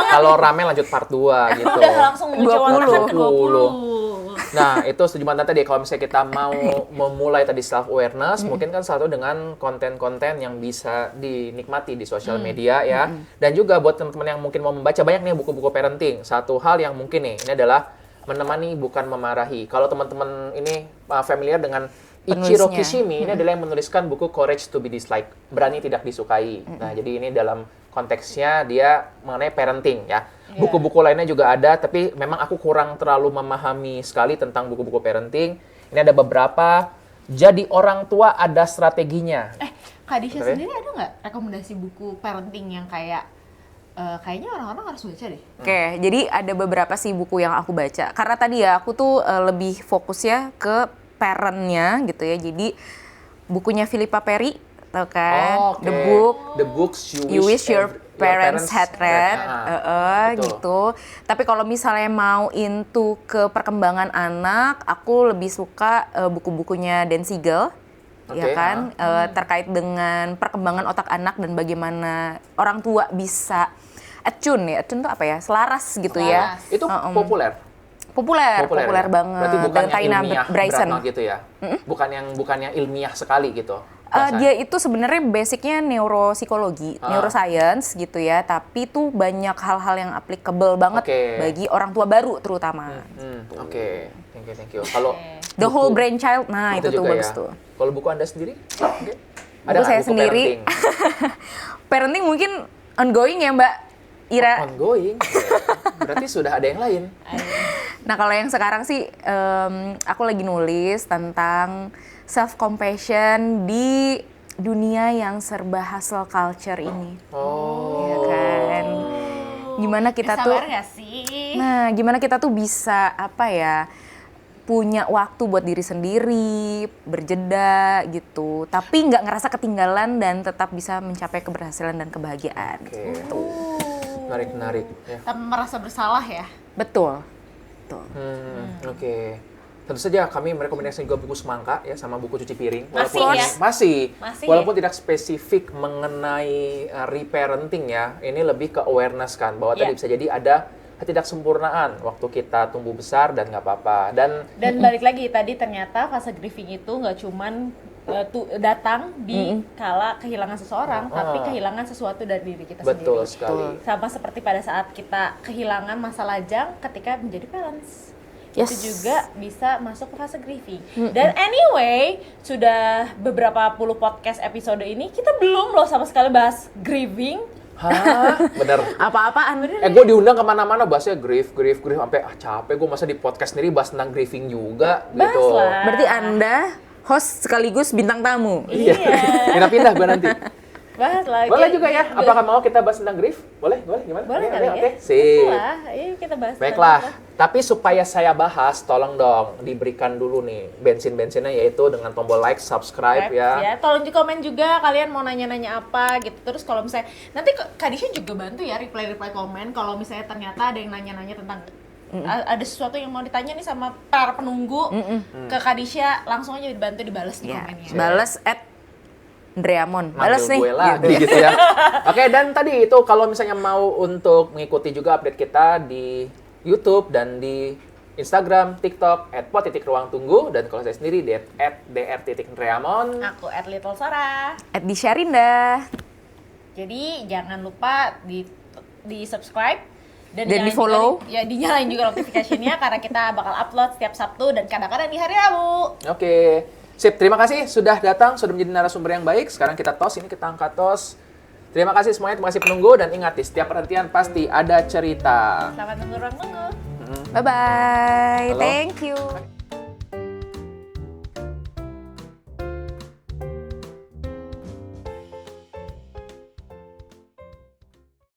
Kalau rame lanjut part 2 gitu. Udah langsung 20. menjawabkan ke 20. Nah, itu setuju banget tadi kalau misalnya kita mau memulai tadi self awareness, mungkin kan satu dengan konten-konten yang bisa dinikmati di sosial media ya. Dan juga buat teman-teman yang mungkin mau membaca banyak nih buku-buku parenting. Satu hal yang mungkin nih, ini adalah menemani bukan memarahi. Kalau teman-teman ini familiar dengan Ichiro Penulisnya. Kishimi, ini adalah yang menuliskan buku Courage to be Disliked, berani tidak disukai. Nah, jadi ini dalam konteksnya dia mengenai parenting ya. Buku-buku lainnya juga ada, tapi memang aku kurang terlalu memahami sekali tentang buku-buku parenting. Ini ada beberapa. Jadi orang tua ada strateginya. Kak Disha Oke. sendiri ada nggak rekomendasi buku parenting yang kayak kayaknya orang-orang harus baca deh? Oke, jadi ada beberapa sih buku yang aku baca. Karena tadi ya aku tuh lebih fokus ya ke parent-nya gitu ya. Jadi bukunya Philippa Perry, tau kan? Oke. The Book, The Books You Wish Your Parents Had Read, Betul. gitu. Tapi kalau misalnya mau into ke perkembangan anak, aku lebih suka buku-bukunya Dan Siegel, ya Oke, kan, terkait dengan perkembangan otak anak dan bagaimana orang tua bisa attune tuh apa ya, selaras gitu ya. Selaras. Itu populer. Populer Ya? banget. Berarti bukan Dengan yang Taina ilmiah Bryson. berat gitu ya. Bukan yang ilmiah sekali gitu. Dia itu sebenarnya basicnya neuropsikologi, neuroscience gitu ya, tapi tuh banyak hal-hal yang applicable banget Oke. bagi orang tua baru terutama. Oke. Thank you. Kalau The buku- Whole Brain Child, nah itu tuh juga bagus ya. tuh. Kalau buku Anda sendiri? Oke. Buku nggak saya buku sendiri, parenting? parenting mungkin ongoing ya Mbak Ira. Ongoing. Berarti sudah ada yang lain. Nah kalau yang sekarang sih aku lagi nulis tentang self compassion di dunia yang serba hustle culture ini, ya kan? Gimana kita tuh? Sabar nggak sih? Nah, gimana kita tuh bisa apa ya, punya waktu buat diri sendiri, berjeda gitu, tapi nggak ngerasa ketinggalan dan tetap bisa mencapai keberhasilan dan kebahagiaan. Oke. Menarik. Ya. Tanpa merasa bersalah ya? Betul. Betul. Oke. Tentu saja kami merekomendasikan juga buku Semangka ya sama buku Cuci Piring. Masih Walaupun ya? Masih. Masih Walaupun tidak spesifik mengenai reparenting ya. Ini lebih ke awareness kan bahwa tadi bisa jadi ada ketidaksempurnaan waktu kita tumbuh besar dan nggak apa-apa. Dan balik lagi tadi ternyata fase grieving itu nggak cuman datang di kala kehilangan seseorang, tapi kehilangan sesuatu dari diri kita betul sendiri. sekali. Sama seperti pada saat kita kehilangan masa lajang ketika menjadi parents. Yes. Itu juga bisa masuk ke fase grieving. Dan anyway, sudah beberapa puluh podcast episode ini kita belum loh sama sekali bahas grieving. Hah? Bener. Apa-apaan? Gue diundang kemana-mana bahasnya grief, sampai capek gue masa di podcast sendiri bahas tentang grieving juga Bahas gitu. lah. Berarti Anda host sekaligus bintang tamu. Iya. Pindah-pindah gue nanti. Bahas lagi. Boleh juga ya. Apakah mau kita bahas tentang grief? Boleh gimana? Boleh kali ya. Oke. Sip. Lah, ayo kita bahas. Baiklah, tentang tapi supaya saya bahas, tolong dong diberikan dulu nih bensin-bensinnya, yaitu dengan tombol like, subscribe ya. Tolong di komen juga kalian mau nanya-nanya apa gitu. Terus kalau misalnya nanti Kak Disha juga bantu ya reply komen kalau misalnya ternyata ada yang nanya-nanya tentang ada sesuatu yang mau ditanya nih sama para penunggu ke Kak Disha, langsung aja dibantu dibalas di Ya, komennya. balas @Dreamon. Balas Manggil nih. gue lagi gitu ya. Oke, dan tadi itu kalau misalnya mau untuk mengikuti juga update kita di YouTube dan di Instagram, TikTok, @pot_ruangtunggu, dan kalau saya sendiri di @dr_reamon. Aku @littlesora. @disharinda. Jadi jangan lupa di subscribe Dan jangan di-follow. juga dinyalain juga notification-nya karena kita bakal upload setiap Sabtu dan kadang-kadang di hari Rabu. Oke. Sip, terima kasih sudah datang, sudah menjadi narasumber yang baik. Sekarang kita kita angkat tos. Terima kasih semuanya, terima kasih penunggu, dan ingat di setiap perhentian pasti ada cerita. Selamat menunggu ruang tunggu. Bye-bye. Halo. Thank you.